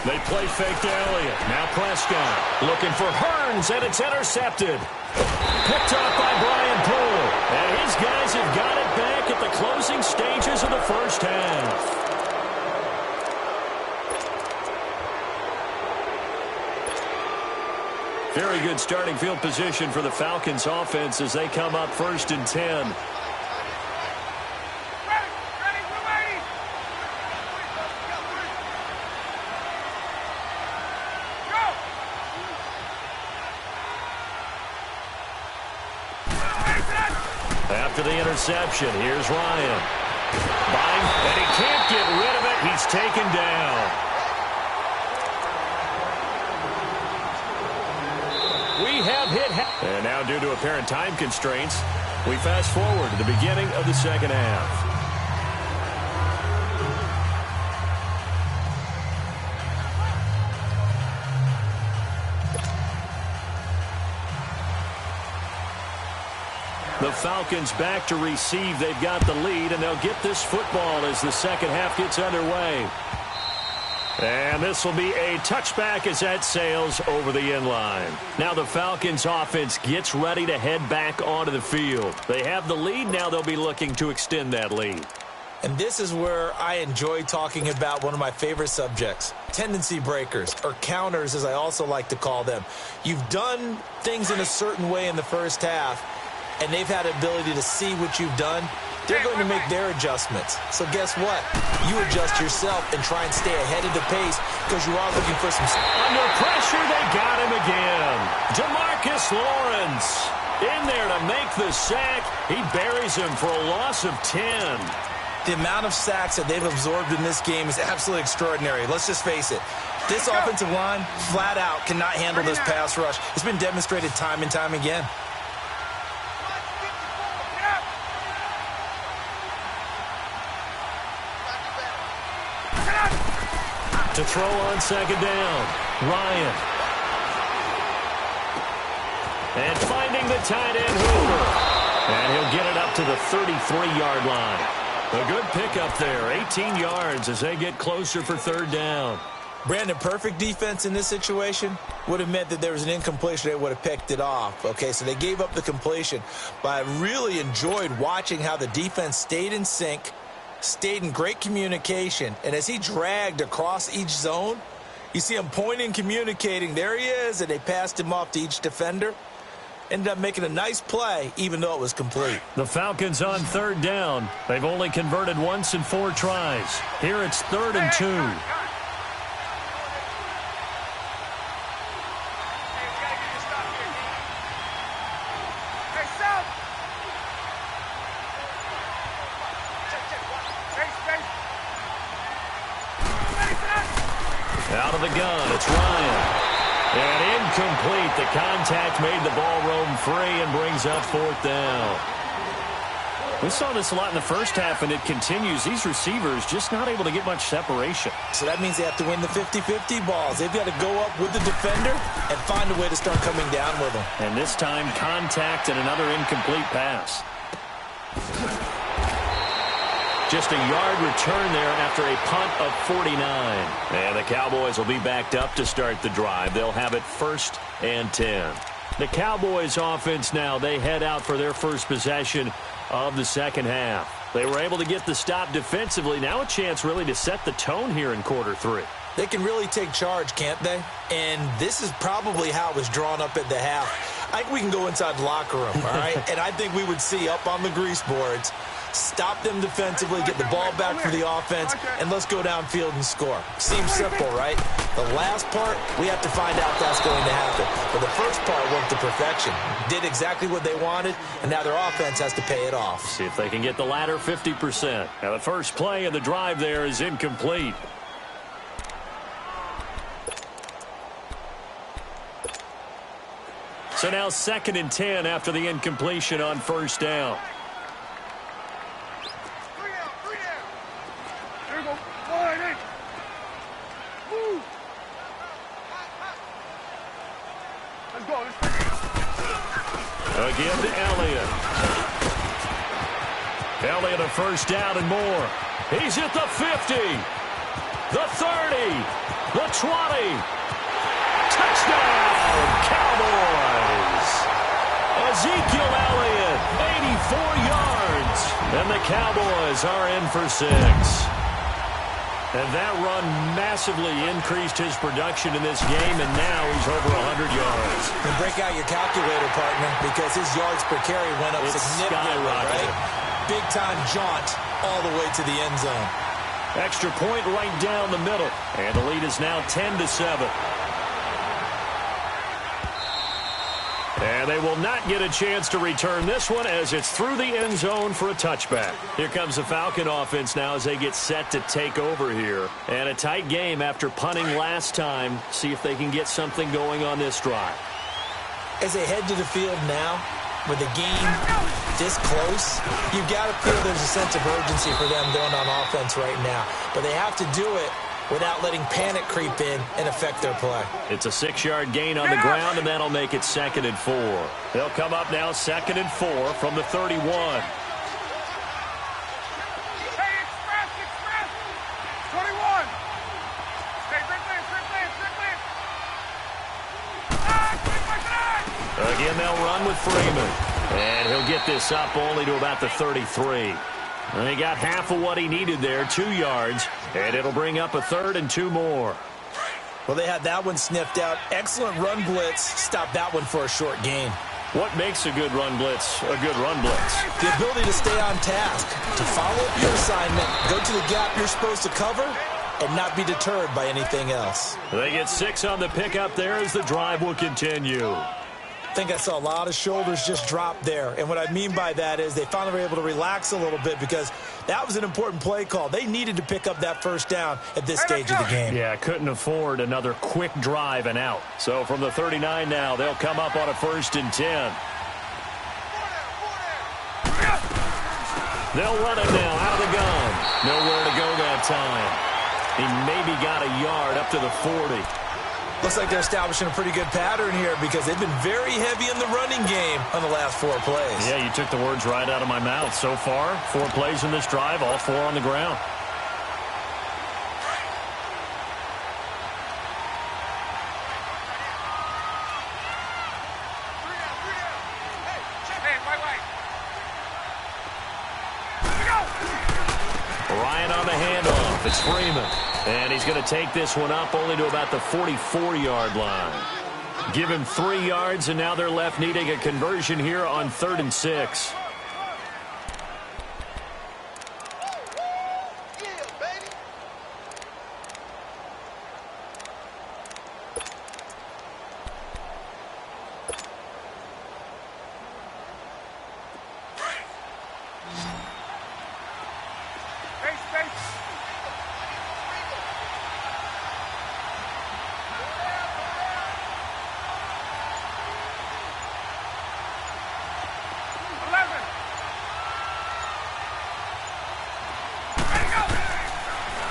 They play fake to Elliott. Now Prescott looking for Hearns, and it's intercepted. Picked off by Brian Poole. And his guys have got it back at the closing stages of the first half. Very good starting field position for the Falcons offense as they come up 1st and 10. Ready, we're ready. Go. After the interception, here's Ryan. And he can't get rid of it. He's taken down. We have hit. And now, due to apparent time constraints, we fast forward to the beginning of the 2nd half. The Falcons back to receive. They've got the lead, and they'll get this football as the 2nd half gets underway. And this will be a touchback as that sails over the end line. Now the Falcons offense gets ready to head back onto the field. They have the lead. Now they'll be looking to extend that lead. And this is where I enjoy talking about one of my favorite subjects, tendency breakers, or counters as I also like to call them. You've done things in a certain way in the first half, and they've had the ability to see what you've done. They're going to make their adjustments. So guess what? You adjust yourself and try and stay ahead of the pace because you are looking for some... Under pressure, they got him again. DeMarcus Lawrence in there to make the sack. He buries him for a loss of 10. The amount of sacks that they've absorbed in this game is absolutely extraordinary. Let's just face it. This offensive line, flat out, cannot handle this pass rush. It's been demonstrated time and time again. To throw on second down, Ryan. And finding the tight end Hoover. And he'll get it up to the 33-yard line. A good pickup there, 18 yards as they get closer for third down. Brandon, perfect defense in this situation would have meant that there was an incompletion. They would have picked it off. Okay, so they gave up the completion. But I really enjoyed watching how the defense stayed in sync, stayed in great communication, and as he dragged across each zone, you see him pointing, communicating. There he is, and they passed him off to each defender. Ended up making a nice play, even though it was complete. The Falcons on third down. They've only converted once in 4 tries. Here it's 3rd and 2. Out of the gun, it's Ryan. And incomplete. The contact made the ball roam free and brings up 4th down. We saw this a lot in the first half, and it continues. These receivers just not able to get much separation. So that means they have to win the 50-50 balls. They've got to go up with the defender and find a way to start coming down with them. And this time, contact and another incomplete pass. Just a yard return there after a punt of 49. And the Cowboys will be backed up to start the drive. They'll have it 1st and 10. The Cowboys offense now, they head out for their first possession of the second half. They were able to get the stop defensively. Now a chance really to set the tone here in quarter 3. They can really take charge, can't they? And this is probably how it was drawn up at the half. I think we can go inside the locker room, all right? And I think we would see up on the grease boards, stop them defensively, get the ball back for the offense, and let's go downfield and score. Seems simple, right? The last part, we have to find out if that's going to happen. But the first part worked to perfection. Did exactly what they wanted, and now their offense has to pay it off. See if they can get the latter 50%. Now the first play of the drive there is incomplete. So now 2nd and 10 after the incompletion on 1st down. Again to Elliott. Elliott a first down and more. He's at the 50, the 30, the 20. Touchdown, Cowboys. Ezekiel Elliott, 84 yards. And the Cowboys are in for 6. And that run massively increased his production in this game, and now he's over 100 yards. And break out your calculator, partner, because his yards per carry went up significantly, right? Big-time jaunt all the way to the end zone. Extra point right down the middle, and the lead is now 10-7. And they will not get a chance to return this one as it's through the end zone for a touchback. Here comes the Falcon offense now as they get set to take over here. And a tight game after punting last time. See if they can get something going on this drive. As they head to the field now, with the game this close, you've got to feel there's a sense of urgency for them going on offense right now. But they have to do it without letting panic creep in and affect their play. It's a 6-yard gain on the ground, and that'll make it 2nd and 4. They'll come up now 2nd and 4 from the 31. Hey, express, 21. Hey, Ripley. Again, they'll run with Freeman. And he'll get this up only to about the 33. And he got half of what he needed there, 2 yards. And it'll bring up a 3rd and 2 more. Well, they had that one sniffed out. Excellent run blitz. Stop that one for a short gain. What makes a good run blitz a good run blitz? The ability to stay on task, to follow up your assignment, go to the gap you're supposed to cover, and not be deterred by anything else. They get 6 on the pickup there as the drive will continue. I think I saw a lot of shoulders just drop there. And what I mean by that is they finally were able to relax a little bit because that was an important play call. They needed to pick up that first down at this stage of the game. Yeah, couldn't afford another quick drive and out. So from the 39 now, they'll come up on a 1st and 10. They'll run it now out of the gun. Nowhere to go that time. He maybe got a yard up to the 40. Looks like they're establishing a pretty good pattern here because they've been very heavy in the running game on the last 4 plays. Yeah, you took the words right out of my mouth. So far, 4 plays in this drive, all 4 on the ground. Ryan on the handoff. It's Freeman. And he's going to take this one up only to about the 44-yard line. Give him 3 yards, and now they're left needing a conversion here on 3rd and 6.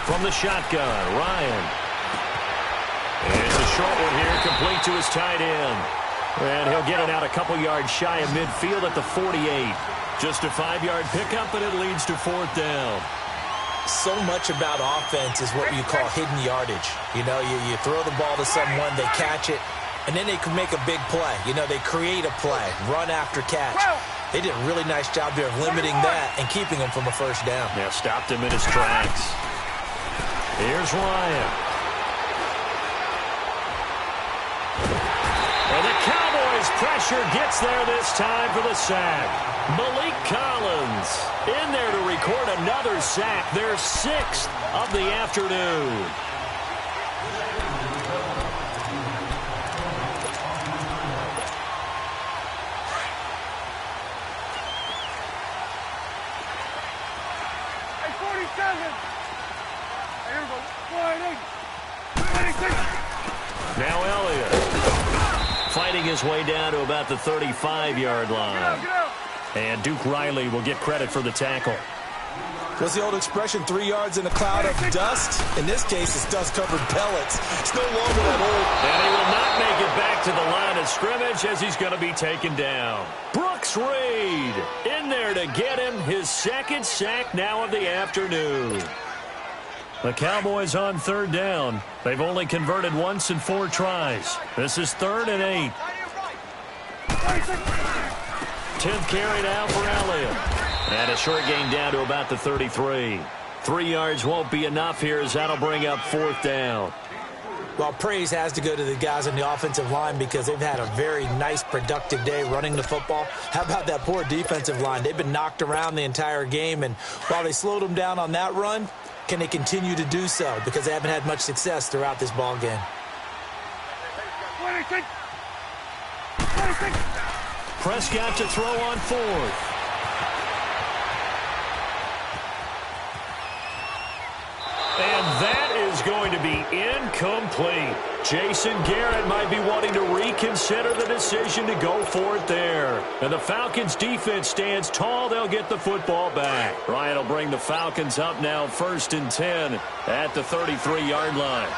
From the shotgun, Ryan. And it's a short one here, complete to his tight end. And he'll get it out a couple yards shy of midfield at the 48. Just a 5-yard pickup, and it leads to 4th down. So much about offense is what you call hidden yardage. You know, you throw the ball to someone, they catch it, and then they can make a big play. You know, they create a play, run after catch. They did a really nice job there of limiting that and keeping him from a 1st down. Yeah, stopped him in his tracks. Here's Ryan. And the Cowboys' pressure gets there this time for the sack. Malik Collins in there to record another sack, their 6th of the afternoon. Now Elliott fighting his way down to about the 35-yard line. And Duke Riley will get credit for the tackle. What's the old expression, 3 yards in a cloud of dust? In this case, it's dust-covered pellets. It's no longer that old. And he will not make it back to the line of scrimmage as he's going to be taken down. Brooks Reed in there to get him his 2nd sack now of the afternoon. The Cowboys on 3rd down. They've only converted once in 4 tries. This is 3rd and 8. 10th carry now for Elliott. And a short gain down to about the 33. 3 yards won't be enough here as that'll bring up 4th down. Well, praise has to go to the guys on the offensive line because they've had a very nice, productive day running the football. How about that poor defensive line? They've been knocked around the entire game, and while they slowed them down on that run, can they continue to do so? Because they haven't had much success throughout this ball game. Prescott to throw on 4th. And that is going to be incomplete. Jason Garrett might be wanting to reconsider the decision to go for it there. And the Falcons defense stands tall. They'll get the football back. Ryan will bring the Falcons up now 1st and 10 at the 33-yard line.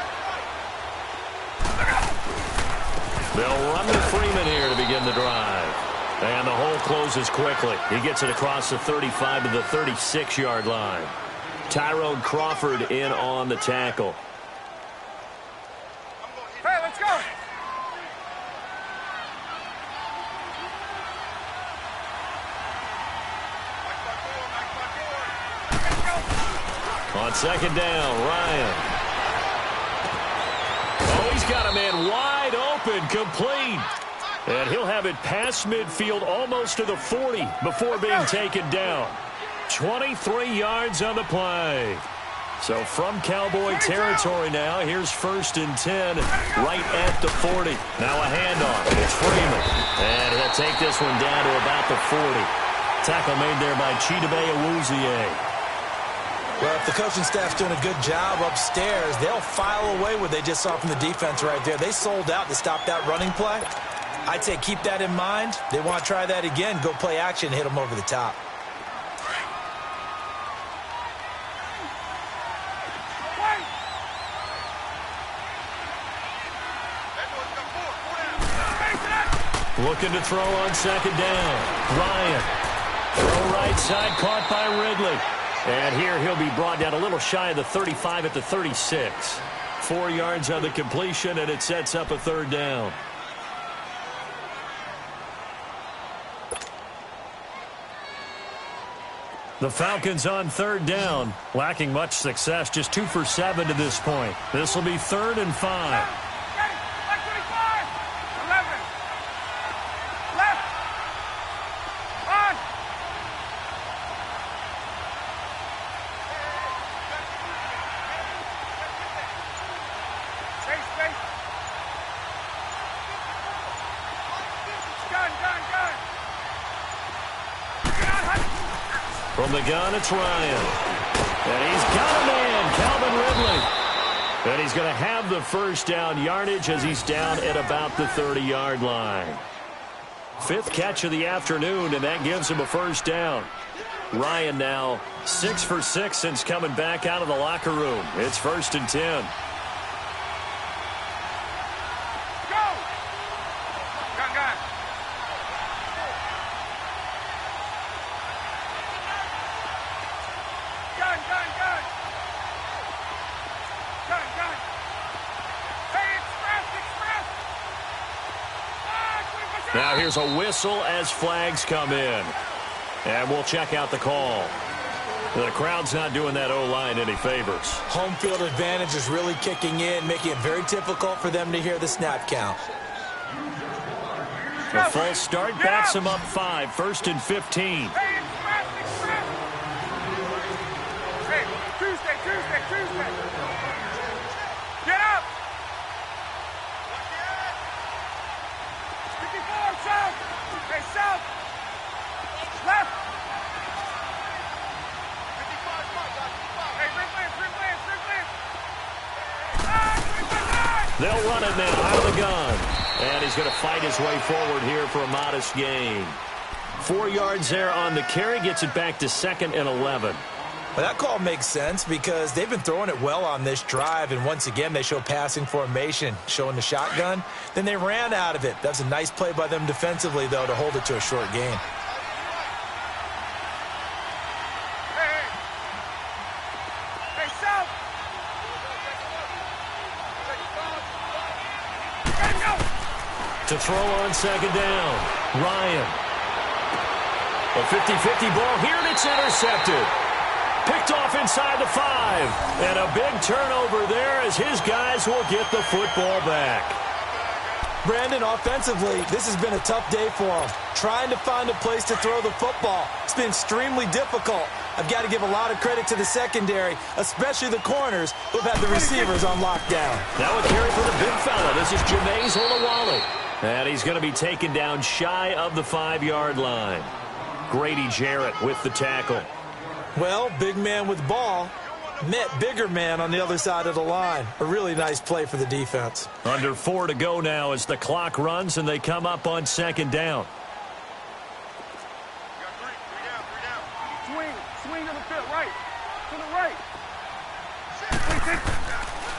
They'll run to Freeman here to begin the drive. And the hole closes quickly. He gets it across the 35 to the 36-yard line. Tyrone Crawford in on the tackle. Hey, let's go. On 2nd down, Ryan. Oh, he got a man wide open, complete. And he'll have it past midfield almost to the 40 before being taken down. 23 yards on the play. So from Cowboy territory now, here's 1st and 10 right at the 40. Now a handoff. It's Freeman. And he'll take this one down to about the 40. Tackle made there by Chidobe Awuzie. Well, if the coaching staff's doing a good job upstairs, they'll file away what they just saw from the defense right there. They sold out to stop that running play. I'd say keep that in mind. They want to try that again. Go play action, hit them over the top. Looking to throw on 2nd down. Ryan. Throw right side, caught by Ridley. And here he'll be brought down a little shy of the 35 at the 36. 4 yards on the completion, and it sets up a 3rd down. The Falcons on 3rd down, lacking much success, just 2 for 7 to this point. This will be 3rd and 5. From the gun, it's Ryan. And he's got a man, Calvin Ridley. And he's going to have the 1st down yardage as he's down at about the 30-yard line. 5th catch of the afternoon, and that gives him a 1st down. Ryan now 6 for 6 since coming back out of the locker room. It's 1st and 10. Now here's a whistle as flags come in. And we'll check out the call. The crowd's not doing that O-line any favors. Home field advantage is really kicking in, making it very difficult for them to hear the snap count. The false start backs him up 5, 1st and 15. Tuesday. Get up. 54, south. Hey, south. Left. 55, hey, Rick Lance. They'll run it now out of the gun. And he's going to fight his way forward here for a modest gain. 4 yards there on the carry, gets it back to 2nd and 11. Well, that call makes sense because they've been throwing it well on this drive, and once again they show passing formation, showing the shotgun. Then they ran out of it. That's a nice play by them defensively, though, to hold it to a short gain. Hey, south. To throw on 2nd down, Ryan. A 50-50 ball here, and it's intercepted. Picked off inside the 5. And a big turnover there as his guys will get the football back. Brandon, offensively, this has been a tough day for him. Trying to find a place to throw the football. It's been extremely difficult. I've got to give a lot of credit to the secondary, especially the corners who've had the receivers on lockdown. Now a carry for the big fella. This is Jameis Olawale. And he's going to be taken down shy of the 5-yard line. Grady Jarrett with the tackle. Well, big man with ball met bigger man on the other side of the line. A really nice play for the defense. Under 4 to go now as the clock runs and they come up on 2nd down. Swing to the field, right. To the right.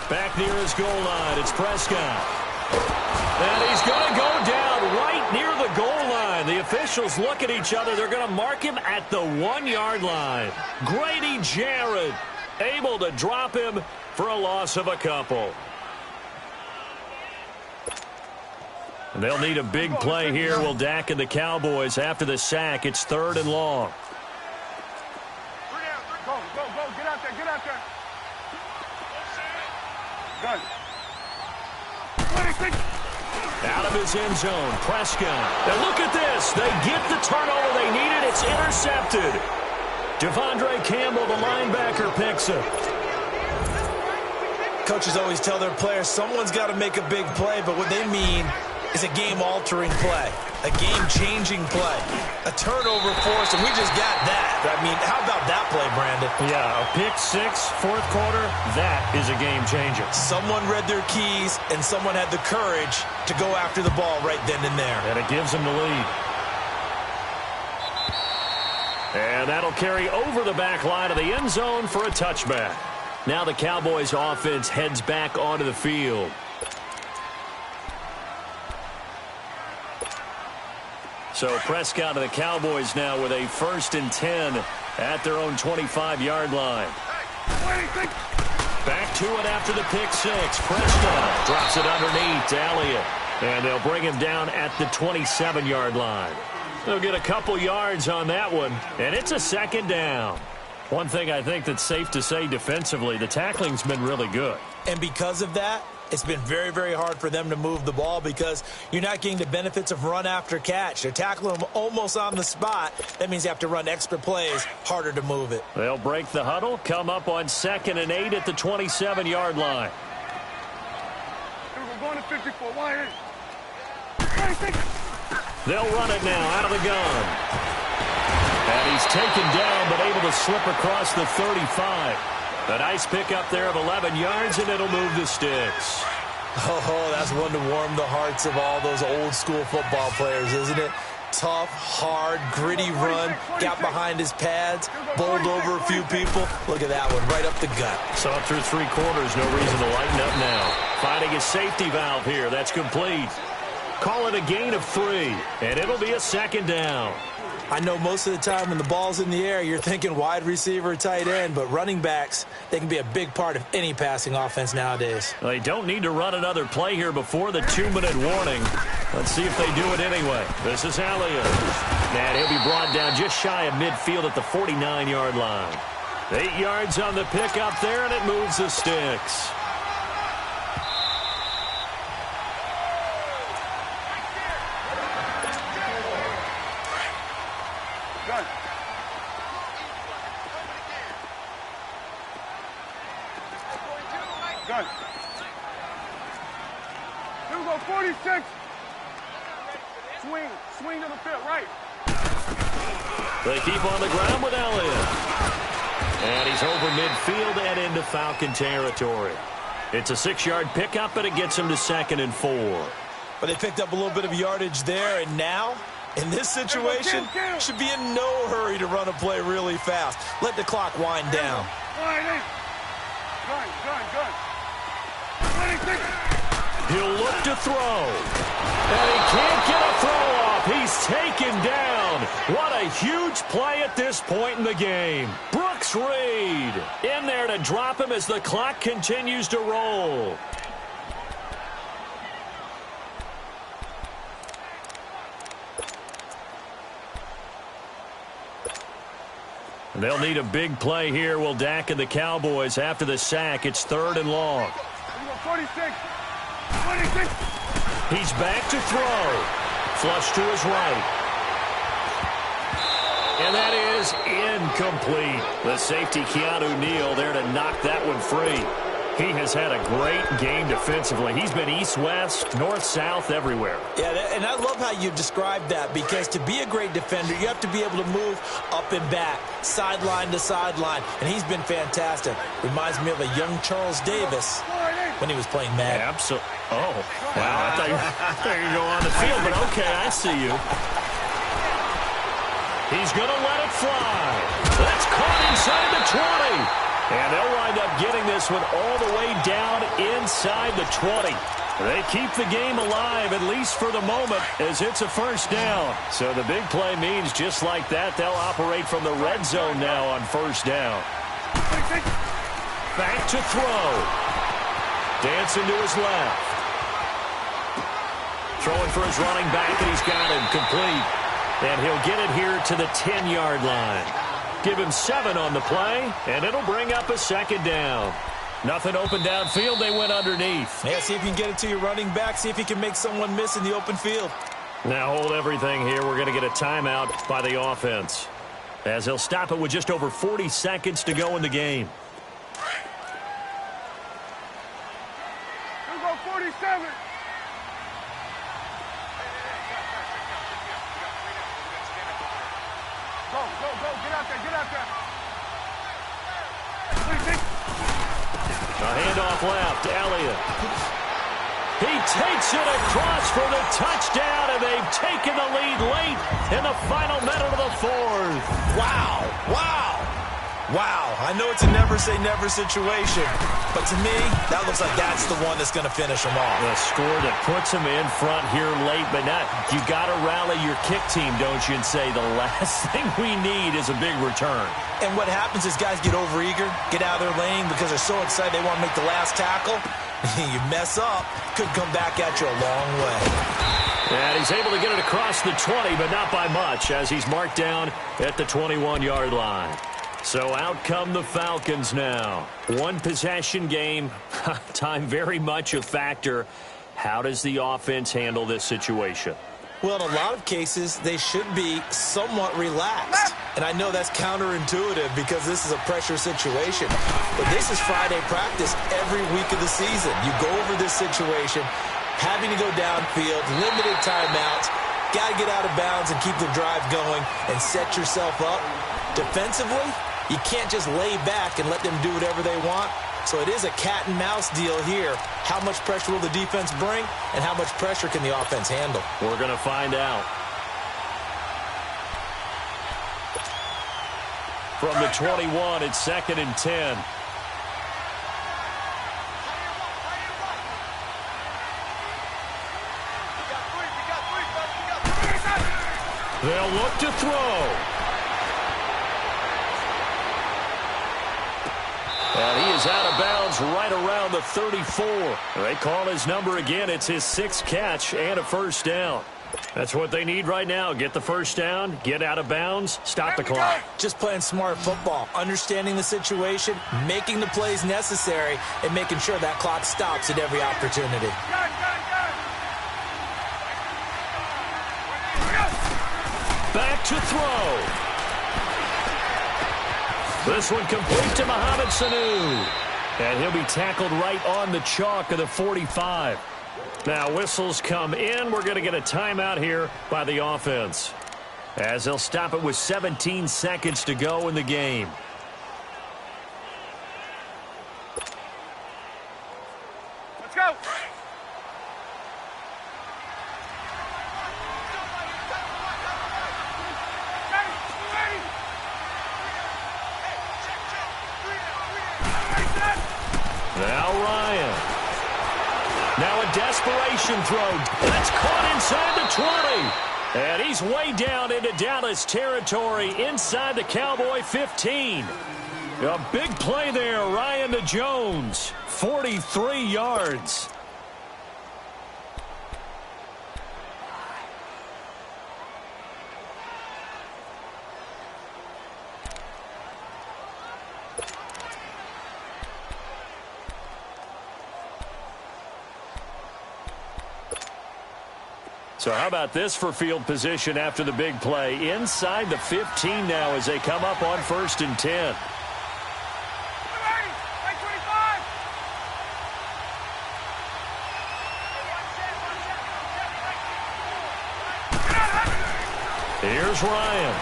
Back near his goal line, it's Prescott. And he's going to go down right near the goal line. The officials look at each other. They're going to mark him at the 1-yard line. Grady Jarrett able to drop him for a loss of a couple. And they'll need a big play here. Will Dak and the Cowboys after the sack. It's 3rd and long. Go. Get out there. Good. Out of his end zone, Prescott. And look at this. They get the turnover they needed. It's intercepted. Devondre Campbell, the linebacker, picks it. Coaches always tell their players someone's got to make a big play, but what they mean is a game-altering play, a game-changing play, a turnover force, and we just got that. I mean, how about that play, Brandon? Yeah, a pick six, fourth quarter, that is a game-changer. Someone read their keys, and someone had the courage to go after the ball right then and there. And it gives them the lead. And that'll carry over the back line of the end zone for a touchback. Now the Cowboys offense heads back onto the field. So Prescott of the Cowboys now with a 1st and 10 at their own 25-yard line. Back to it after the pick six. Prescott drops it underneath to Elliott. And they'll bring him down at the 27-yard line. They'll get a couple yards on that one, and it's a 2nd down. One thing I think that's safe to say defensively, the tackling's been really good. And because of that, it's been very, very hard for them to move the ball because you're not getting the benefits of run after catch. They're tackling them almost on the spot. That means you have to run extra plays, harder to move it. They'll break the huddle, come up on 2nd and 8 at the 27-yard line. We're going to 54. Why? They'll run it now out of the gun. And he's taken down but able to slip across the 35. A nice pickup there of 11 yards, and it'll move the sticks. Oh, that's one to warm the hearts of all those old-school football players, isn't it? Tough, hard, gritty run, got behind his pads, bowled over a few people. Look at that one, right up the gut. Saw it through 3 quarters, no reason to lighten up now. Finding a safety valve here, that's complete. Call it a gain of 3, and it'll be a 2nd down. I know most of the time when the ball's in the air, you're thinking wide receiver, tight end, but running backs, they can be a big part of any passing offense nowadays. They don't need to run another play here before the 2-minute warning. Let's see if they do it anyway. This is Elliott. And he'll be brought down just shy of midfield at the 49-yard line. 8 yards on the pickup there, and it moves the sticks. Gun. Here we go, 46. Swing to the field, right. They keep on the ground with Elliott. And he's over midfield and into Falcon territory. It's a 6-yard pickup, and it gets him to 2nd and 4. But they picked up a little bit of yardage there, and now, in this situation, should be in no hurry to run a play really fast. Let the clock wind down. Gun. He'll look to throw. And he can't get a throw off. He's taken down. What a huge play at this point in the game. Brooks Reed in there to drop him as the clock continues to roll. They'll need a big play here. Will Dak and the Cowboys after the sack. It's 3rd and long. 46. He's back to throw. Flush to his right. And that is incomplete. The safety, Keanu Neal, there to knock that one free. He has had a great game defensively. He's been east-west, north-south, everywhere. Yeah, and I love how you described that, because to be a great defender, you have to be able to move up and back, sideline to sideline, and he's been fantastic. Reminds me of a young Charles Davis when he was playing Madden. Absolutely. Oh, wow. I thought you were going to go on the field, but okay, I see you. He's going to let it fly. That's caught inside the 20. And they'll wind up getting this one all the way down inside the 20. They keep the game alive, at least for the moment, as it's a 1st down. So the big play means just like that, they'll operate from the red zone now on 1st down. Back to throw. Dancing to his left. Throwing for his running back, and he's got him complete. And he'll get it here to the 10-yard line. Give him 7 on the play, and it'll bring up a 2nd down. Nothing open downfield. They went underneath. Yeah, see if you can get it to your running back. See if you can make someone miss in the open field. Now hold everything here. We're going to get a timeout by the offense, as they'll stop it with just over 40 seconds to go in the game. Here we go, 47. Go, get out there. A handoff left, Elliott. He takes it across for the touchdown, and they've taken the lead late in the final minute of the fourth. Wow, I know it's a never-say-never situation, but to me, that looks like that's the one that's going to finish them off. The score that puts them in front here late, but not. You got to rally your kick team, don't you, and say the last thing we need is a big return. And what happens is guys get overeager, get out of their lane because they're so excited they want to make the last tackle. You mess up, could come back at you a long way. And he's able to get it across the 20, but not by much, as he's marked down at the 21-yard line. So out come the Falcons now. One possession game, time very much a factor. How does the offense handle this situation? Well, in a lot of cases, they should be somewhat relaxed. And I know that's counterintuitive because this is a pressure situation. But this is Friday practice every week of the season. You go over this situation, having to go downfield, limited timeouts, got to get out of bounds and keep the drive going and set yourself up. Defensively, you can't just lay back and let them do whatever they want. So it is a cat and mouse deal here. How much pressure will the defense bring, and how much pressure can the offense handle? We're going to find out. From the 21, it's 2nd and 10. They'll look to throw. And he is out of bounds right around the 34. They call his number again. It's his 6th catch and a first down. That's what they need right now. Get the first down, get out of bounds, stop the clock. Just playing smart football, understanding the situation, making the plays necessary, and making sure that clock stops at every opportunity. Back to throw. This one complete to Mohamed Sanu. And he'll be tackled right on the chalk of the 45. Now whistles come in. We're going to get a timeout here by the offense, as they'll stop it with 17 seconds to go in the game. Let's go. Now Ryan. Now a desperation throw. That's caught inside the 20. And he's way down into Dallas territory inside the Cowboy 15. A big play there, Ryan to Jones. 43 yards. So how about this for field position after the big play? Inside the 15 now as they come up on 1st and 10. Here's Ryan.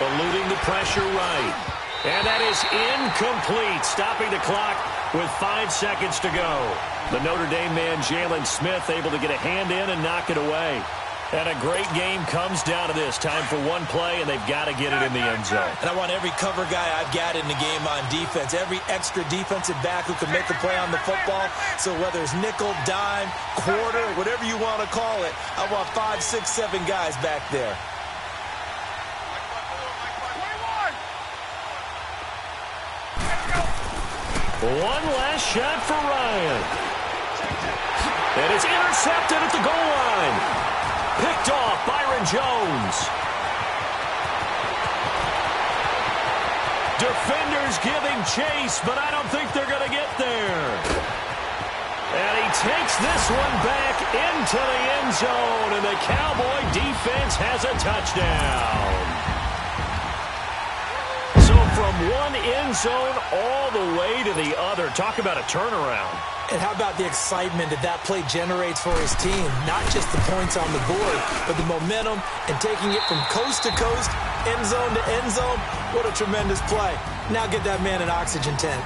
Eluding the pressure right. And that is incomplete. Stopping the clock with 5 seconds to go. The Notre Dame man, Jalen Smith, able to get a hand in and knock it away. And a great game comes down to this. Time for one play, and they've got to get it in the end zone. And I want every cover guy I've got in the game on defense, every extra defensive back who can make a play on the football. So whether it's nickel, dime, quarter, whatever you want to call it, I want 5, 6, 7 guys back there. One last shot for Ryan. And it's intercepted at the goal line. Picked off Byron Jones. Defenders Rivers giving chase, but I don't think they're going to get there. And he takes this one back into the end zone, and the Cowboy defense has a touchdown. So from one end zone all the way to the other. Talk about a turnaround. And how about the excitement that play generates for his team? Not just the points on the board, but the momentum and taking it from coast to coast, end zone to end zone. What a tremendous play. Now get that man an oxygen tent.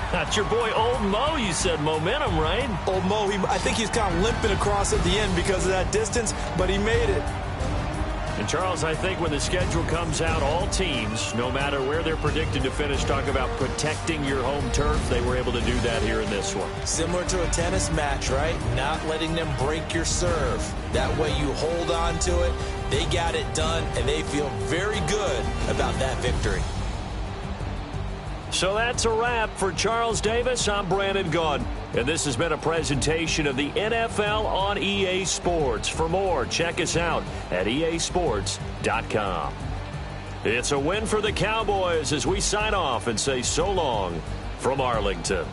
That's your boy Old Mo. You said momentum, right? Old Mo, I think he's kind of limping across at the end because of that distance, but he made it. And, Charles, I think when the schedule comes out, all teams, no matter where they're predicted to finish, talk about protecting your home turf. They were able to do that here in this one. Similar to a tennis match, right? Not letting them break your serve. That way you hold on to it. They got it done, and they feel very good about that victory. So that's a wrap for Charles Davis. I'm Brandon Gaudin, and this has been a presentation of the NFL on EA Sports. For more, check us out at easports.com. It's a win for the Cowboys as we sign off and say so long from Arlington.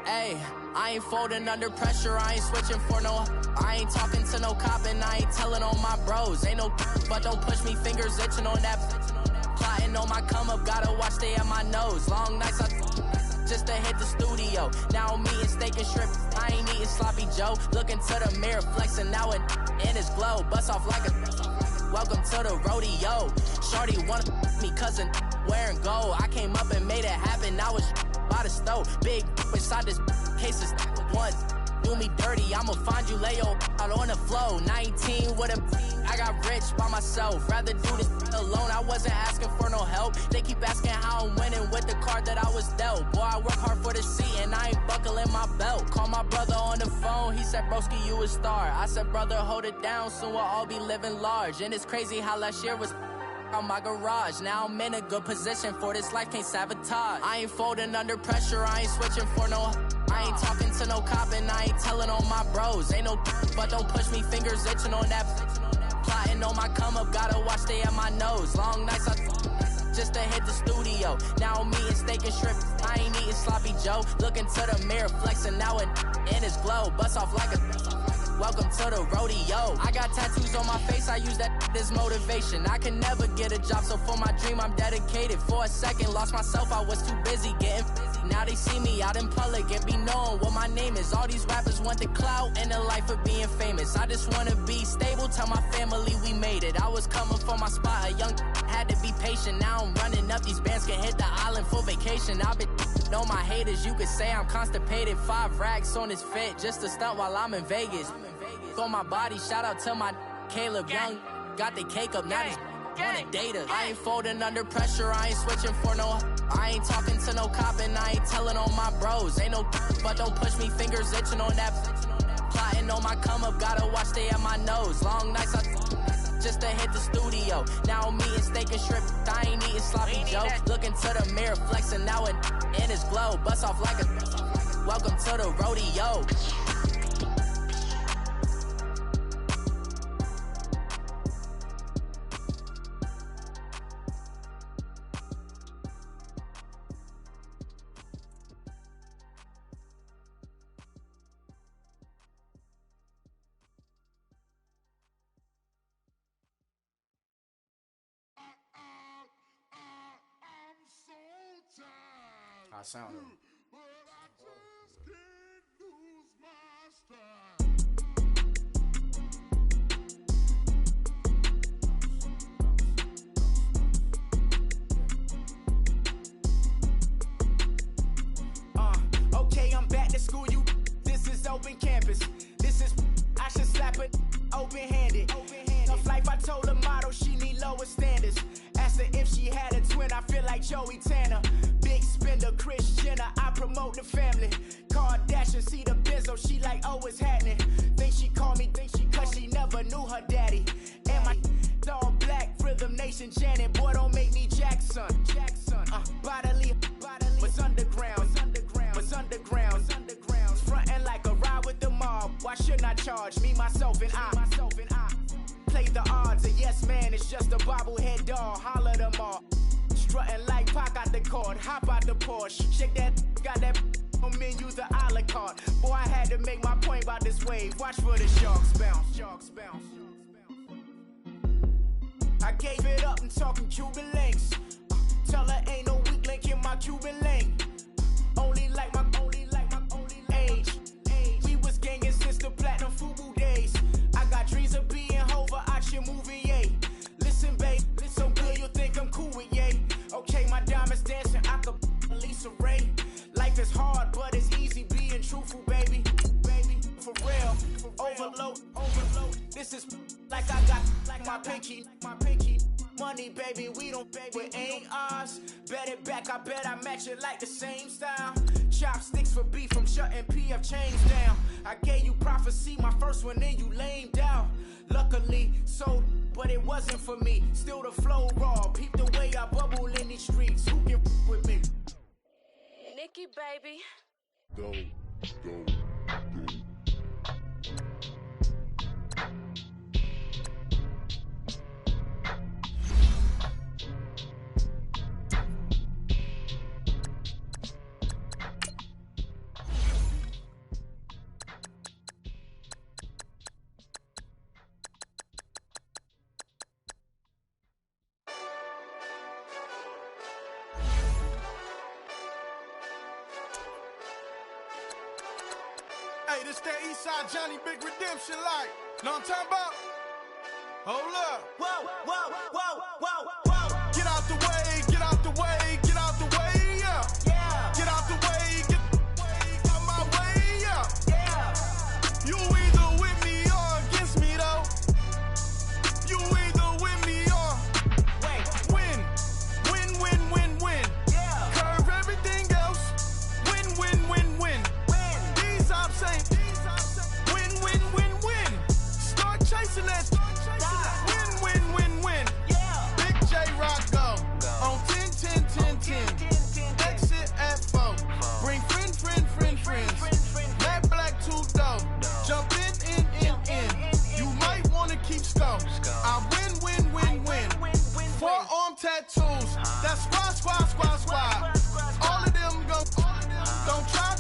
Hey, I ain't folding under pressure, I ain't switching for no. I ain't talking to no cop and I ain't telling on my bros. Ain't no but don't push me, fingers itching on that. Plotting on my come up, gotta watch stay at my nose. Long nights just to hit the studio. Now I'm eating steak and shrimp, I ain't eating sloppy Joe. Looking to the mirror, flexing now it in his glow. Bust off like a welcome to the rodeo. Shorty wanna me cousin wearing gold. I came up and made it happen, I was by the stove. Big inside this cases once. Do me dirty, I'ma find you, lay your out on the floor. 19 with a I got rich by myself. Rather do this alone, I wasn't asking for no help. They keep asking how I'm winning with the card that I was dealt. Boy, I work hard for the seat and I ain't buckling my belt. Call my brother on the phone, he said, broski, you a star. I said, brother, hold it down, soon we'll all be living large. And it's crazy how last year was on my garage. Now I'm in a good position for this life, can't sabotage. I ain't folding under pressure, I ain't switching for no. I ain't talking to no cop and I ain't telling on my bros. Ain't no but don't push me, fingers itching on that. Plotting on my come up, gotta watch stay at my nose. Long nights just to hit the studio. Now I'm eating steak and shrimp, I ain't eating sloppy Joe. Looking to the mirror, flexing now it in his glow. Bust off like a welcome to the rodeo. I got tattoos on my face, I use that as motivation. I can never get a job, so for my dream I'm dedicated. For a second, lost myself, I was too busy getting busy. Now they see me out in public and be knowing what my name is. All these rappers want the clout and the life of being famous. I just wanna be stable, tell my family we made it. I was coming for my spot, a young had to be patient. Now I'm running up, these bands can hit the island for vacation. I've been know my haters, you could say I'm constipated. 5 racks on his fit, just to stunt while I'm in Vegas. For my body, shout out to my Caleb Young. Got the cake up, now he's wanna date us. I ain't folding under pressure, I ain't switching for no. I ain't talking to no cop and I ain't telling on my bros. Ain't no but don't push me, fingers itching on that. Plotting on my come up, gotta watch stay at my nose. Long nights just to hit the studio. Now I'm eating steak and shrimp, I ain't eating sloppy Joe. Look into the mirror, flexing now and in his glow. Bust off like a welcome to the rodeo. I sound it. Okay, I'm back to school, you. This is open campus. This is, I should slap it open-handed. Tough life, I told her motto, she need lower standards. Asked her if she had a twin, I feel like Joey Tanner. Big spender, Kris Jenner, I promote the family. Kardashian, see the benzo, she like, oh, it's happening. Think she called me, cause she never knew her daddy. And my all black, Rhythm Nation, Janet, boy, don't make me Jackson. Bodily, was underground, frontin' like a ride with the mob. Why shouldn't I charge me, myself, and I? Play the odds, a yes man, it's just a bobblehead doll. Holler them all. Strutting like Pac out the court, hop out the Porsche. Shake that, got that on menu, the a la carte. Boy, I had to make my point about this wave. Watch for the sharks bounce. I gave it up and talking Cuban links. Tell her ain't no weak link in my Cuban link. Only like my age. We was gangin' since the platinum FUBU days. I got dreams of being Hova out your movie, yay. Listen, babe, so good you'll think I'm cool with yay. Okay, my diamonds dancing, I could Lisa Ray. Life is hard, but it's easy being truthful, baby. For real, overload. This is like I got like my pinky. Money, baby, we don't pay, it ain't ours. Bet it back, I bet I match it like the same style. Chopsticks for beef, from shutting PF chains down. I gave you prophecy, my first one, then you lamed out. Luckily, sold, but it wasn't for me. Still the flow raw, peep the way I bubble in these streets. Who can with me? Nikki, baby. Go. Hey, this that Eastside Johnny Big Redemption like. Know what I'm talking about? Hold up. Whoa. Get out the way, get out the way, get out the way, yeah. Get out the way, get out my way, yeah. You either with me or against me, though. You either with me or win. Curve everything else. Win. These ops ain't win. Start chasing that. Win. Big J Rock go on 10. Exit at 4. Bring friends. Matt Black 2 dough. Jump in. You might wanna keep score. I win. Forearm tattoos. That's squad. All of them go. Don't try.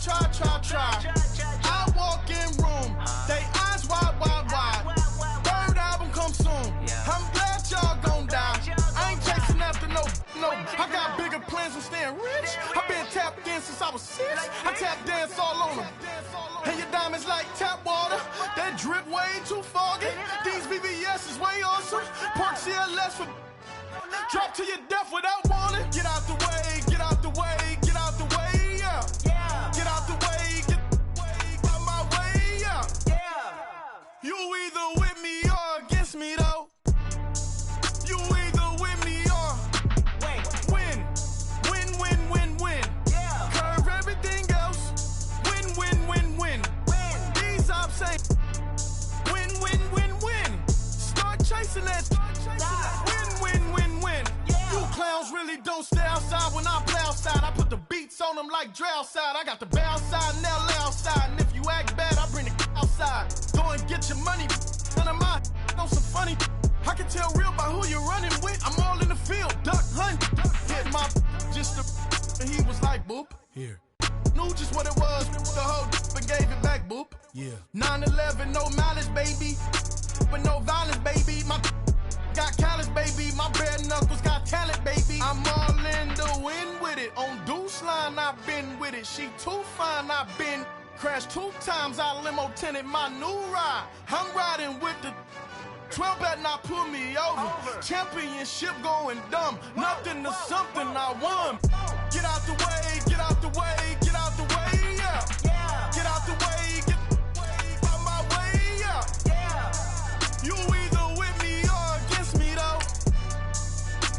I walk in room. They eyes wide. Third album come soon. I'm glad y'all gon' die. I ain't chasing after no. I got bigger plans than staying rich. I been tapped in since I was 6. I tap dance all on them. And your diamonds like tap water. That drip way too foggy. These VVS is way awesome. Park CLS for drop to your death without warning. Get out the way, yeah. Get out the way, get out my way, yeah. You either with me or against me, though. You either with me or win. Curve everything else. Win. These ops ain't win. Start chasing that. Dre outside. I got the bow side and LA outside. And if you act bad, I bring the outside. Go and get your money. None of my know some funny. I can tell real by who you're running with. I'm all in the field. Duck hunt. Hit my just a. And he was like, boop. Here. Knew just what it was. The whole and gave it back, boop. Yeah. 9/11, no mileage, baby. But no violence, baby. My got callous, baby. My bare knuckles got talent, baby. I'm all in the wind with it. On Deuce line, I've been with it. She too fine, I've been crashed 2 times. I limo tinted my new ride. I'm riding with the 12 better not pull me over. Championship going dumb. Nothing to something I won. Get out the way, get out the way, get out the way, yeah. Get out the way, get out my way, yeah. You either with me or against me, though.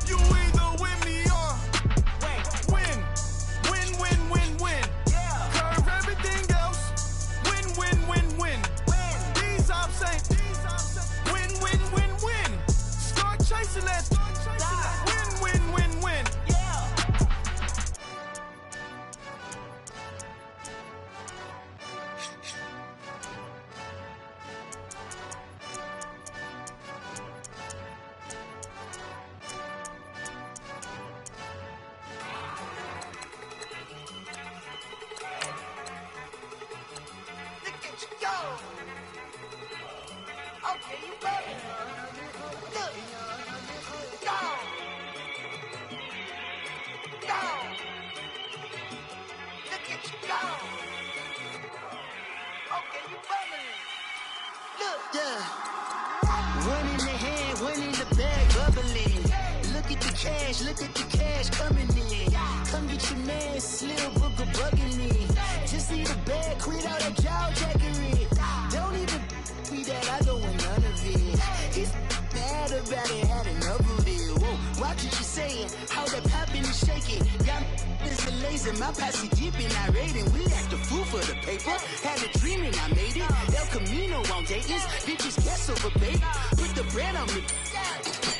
You either with me or win. Win, win, win, win. Curve everything else. Win, win, win, win. These ops ain't. Win, win, win, win. Start chasing that. Win, win, win, win. One in the hand, one in the bag, bubbling. Look at the cash coming in. Come get your man, Slim Booker bugging me. Just see the bag, quit all that jaw jackery. Don't even me that I don't want none of it. He's mad about it, had enough of it. Whoa, watch what you saying, how that poppin' and shaking. Got is a laser, my posse deep and I raiding. We act a fool for the paper. Had a dream and I made it. El Camino on Dayton's, bitches guess over baby. Put the bread on me,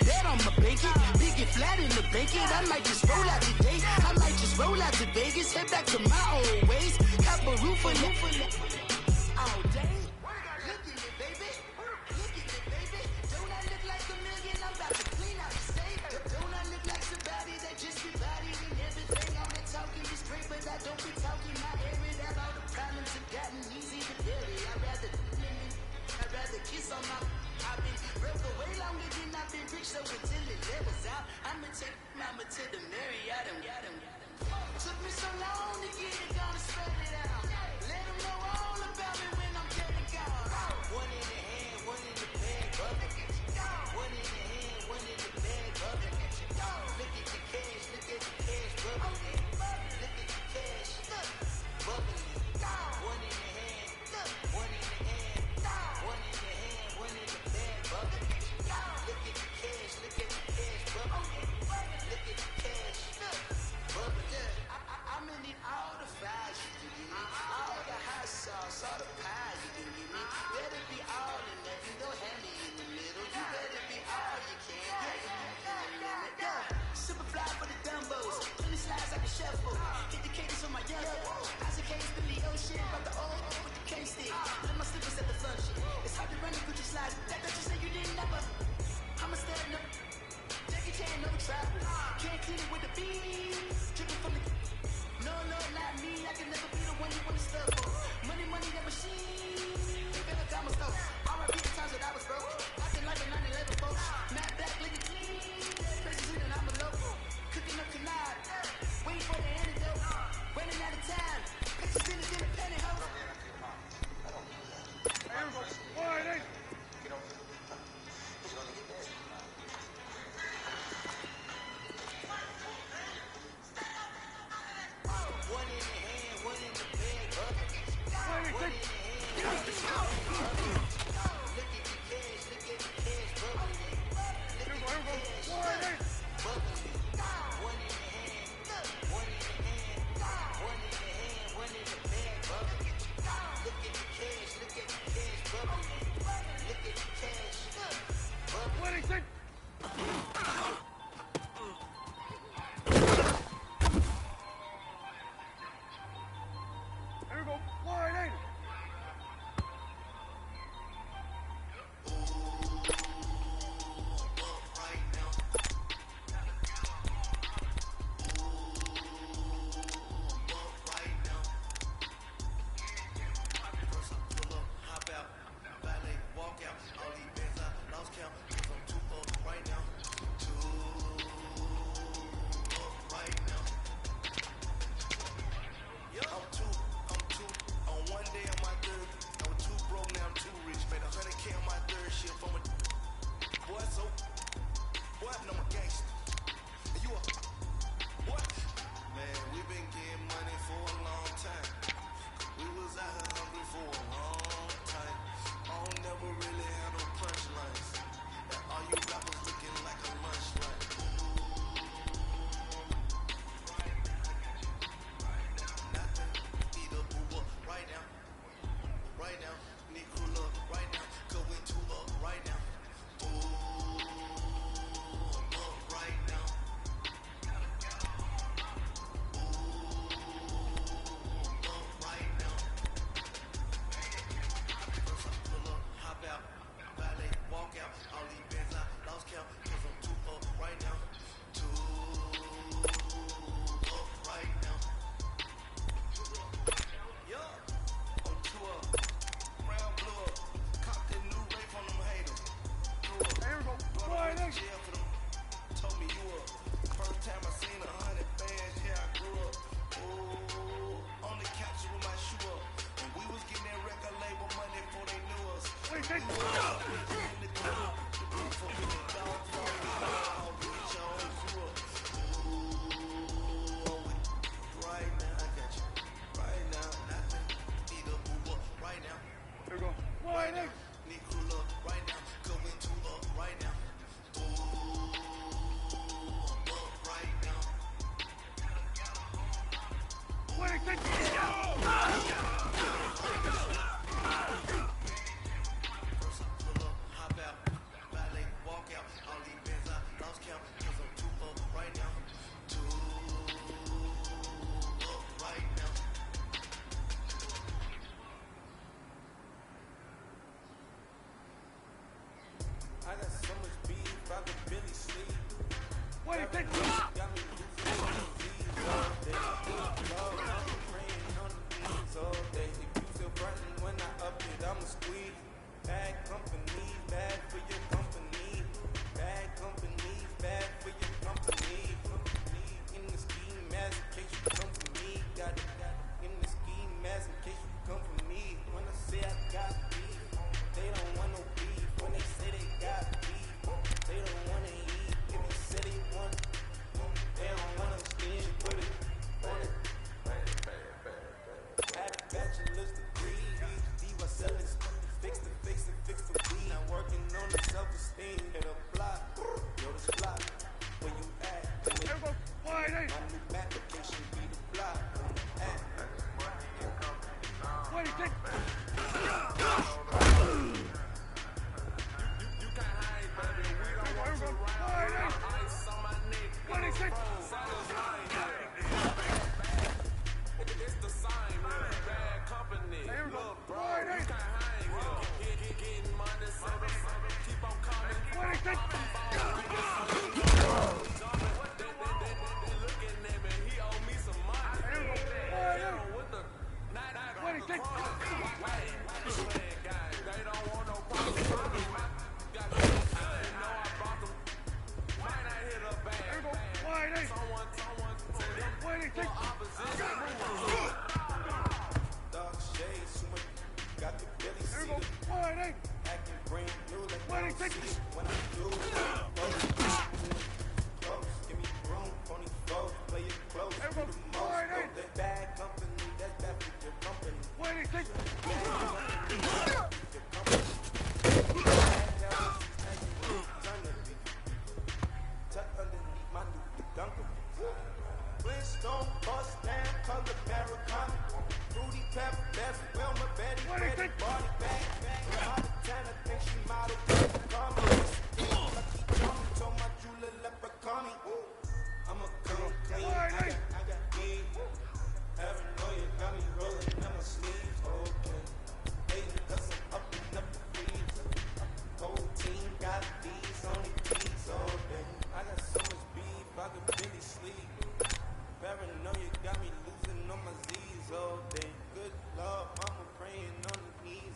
bet on my bacon. Big and flat in the bacon. I might just roll out today. I might just roll out to Vegas. Head back to my old ways. Cop a roof for all day. Look at it, baby. Look at it, baby. Don't I look like a million? I'm about to clean out the state. Don't I look like somebody that just be bodied and everything? All that talking is great, but I don't be talking my area. That all the problems have gotten easy to bury. I'd rather kiss on my. I've been broke away longer than I've been rich, so until it levels out, I'ma take mama to the Marriott and got him. Took me so long to get it, gonna spread it out. Let them know all about it when I'm dead and gone. One in the hand, one in the bag, brother. One in the hand, one in the bag, brother. Look at the cash, brother. Look at the cash, bubbling. One in the hand, one in the hand, one in the hand, one in the bag, brother. Look at the cash, brother. Look at the cash, bubbling. I'm in it all the fire.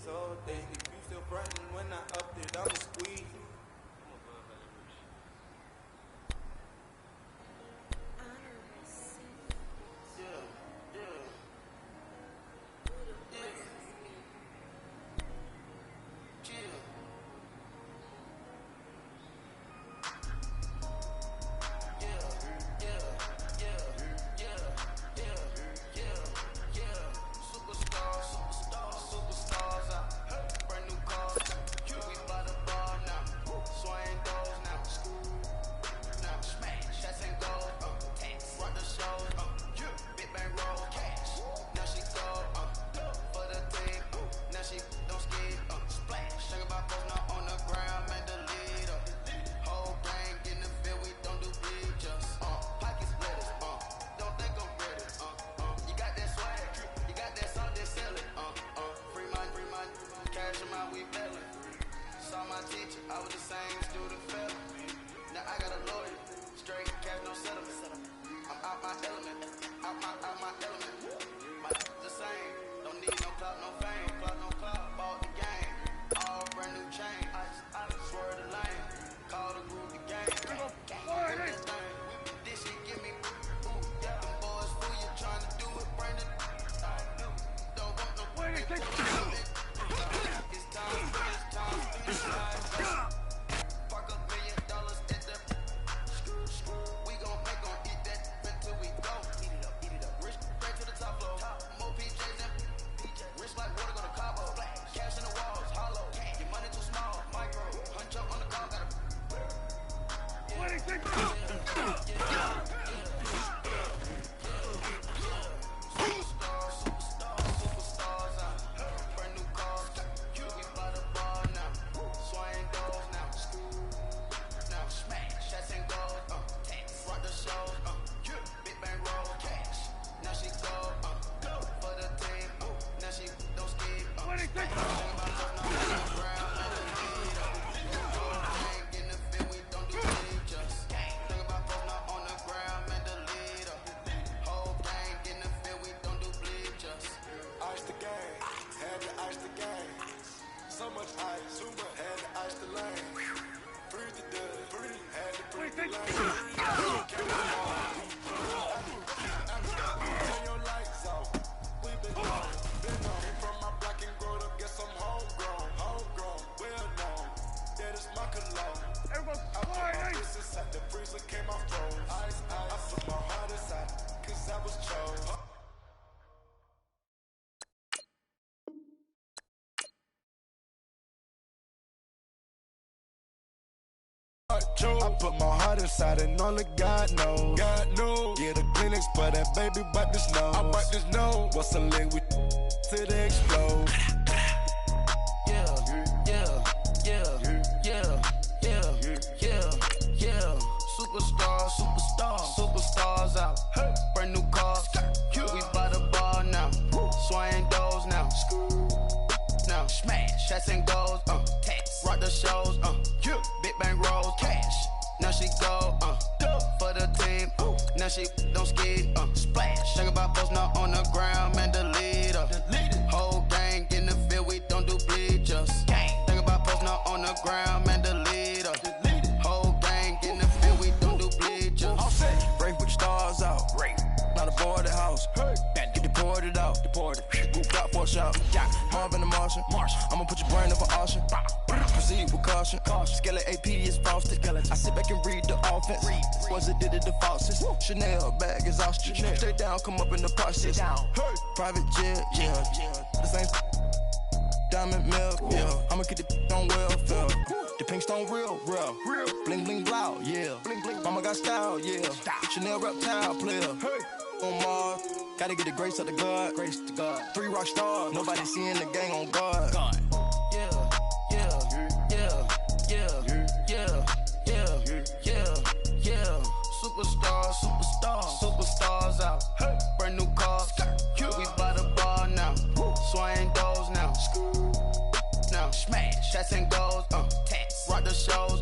all day. I put my heart inside and only God knows. God knows. Yeah, the clinics, but that baby bite this nose. I bite this nose. What's a leg with till they explode? Superstars out. Hey. Brand new cars. We by the bar now. Swaying doors now. Now smash, shots and goals. Tax. Rock the shows. Big bang rolls. Cash. Now she go. For the team. Now she don't ski. Splash. Think about post now on the ground, man. The leader. Whole gang in the field. We don't do bleachers. Think about post now on the ground, man. The leader. Whole gang in the field. We don't do bleachers. Bring put the stars out. Not a boarded house. Get deported out. Booped out for a shot. Marvin the Martian. I'ma put your brain up for auction. Proceed with caution. Skeleton AP is frosted. I sit back and read the offense. Was it did it the faucets? Chanel bag is ostrich. Stay down, come up in the process. Private jet, yeah. The same diamond milk, yeah. I'ma get the on welfare. The pink stone real. Bling bling loud, yeah. Mama got style, yeah. Chanel reptile player. On Mars, gotta get the grace of the God. 3 rock stars, nobody seeing the gang on guard. Superstars out. Brand new cars. We by the bar now. Swaying doors now. Now smash, shots and goals. Tax. Rock the shows.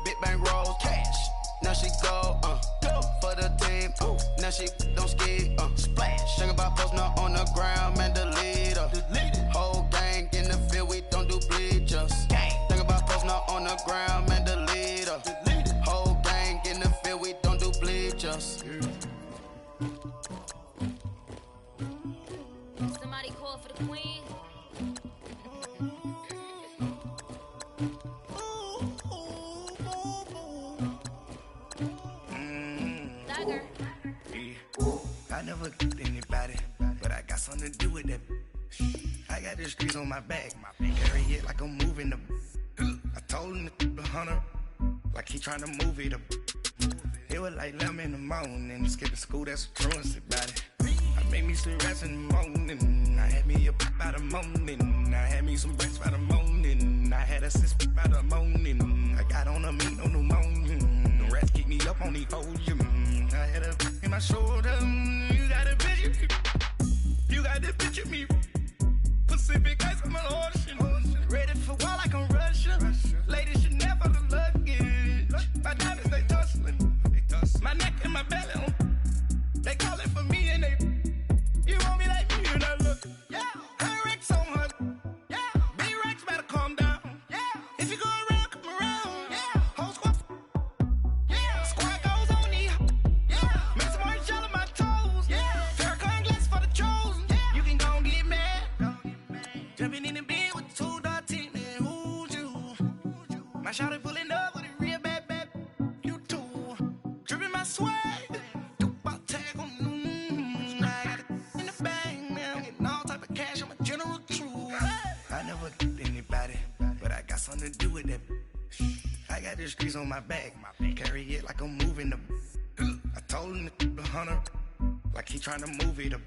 Big bang rolls. Cash. Now she go. For the team. Now she don't ski. Splash. Think about post now on the ground, man. The leader. Whole gang in the field. We don't do bleachers. Think about post now on the ground, man. The leader. Whole gang in the field. We don't do bleachers. Somebody call for the queen. Dagger. I never killed anybody, but I got something to do with that. I got the streets on my back, carry it like I'm moving the. I told him the hunter, like he trying to move it up. It was like 11 in the morning, skipping school, that's truancy about it. I made me some rats in the morning, I had me up by the morning, I had me some breaks by the morning, I had a sis by the morning, I got on a meat, no pneumonia, the rats keep me up on the folium, I had a in my shoulder, you got a picture, you got this picture me, Pacific ice on my ocean, ready for war like I'm Russia, ladies should never the luggage, my diamonds they tussling, my neck and my belly on, they calling for me and they, you want me like me and I look, yeah, her Rex on her, yeah, B-Rex better calm down, yeah, if you go around, come around, yeah, whole squad, yeah, squad goes on me, yeah, make some orange gel on my toes, yeah, Farrakhan glass for the chosen, yeah, you can go and get mad, jumping in the bed with 2 dark teeth, man, who's you, my shawty pulling up with a real bad, you too, dripping my swag, something to do with that. I got the 100 streets on my back. Carry it like I'm moving the. I told him the 100, like he trying to move it up.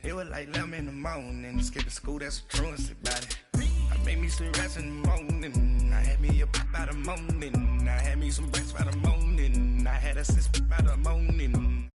It was like 11 in the morning, skipping school, that's a truancy about it. I made me some rats in the morning, I had me up by the morning. I had me some rats by the morning, I had a sis by the morning.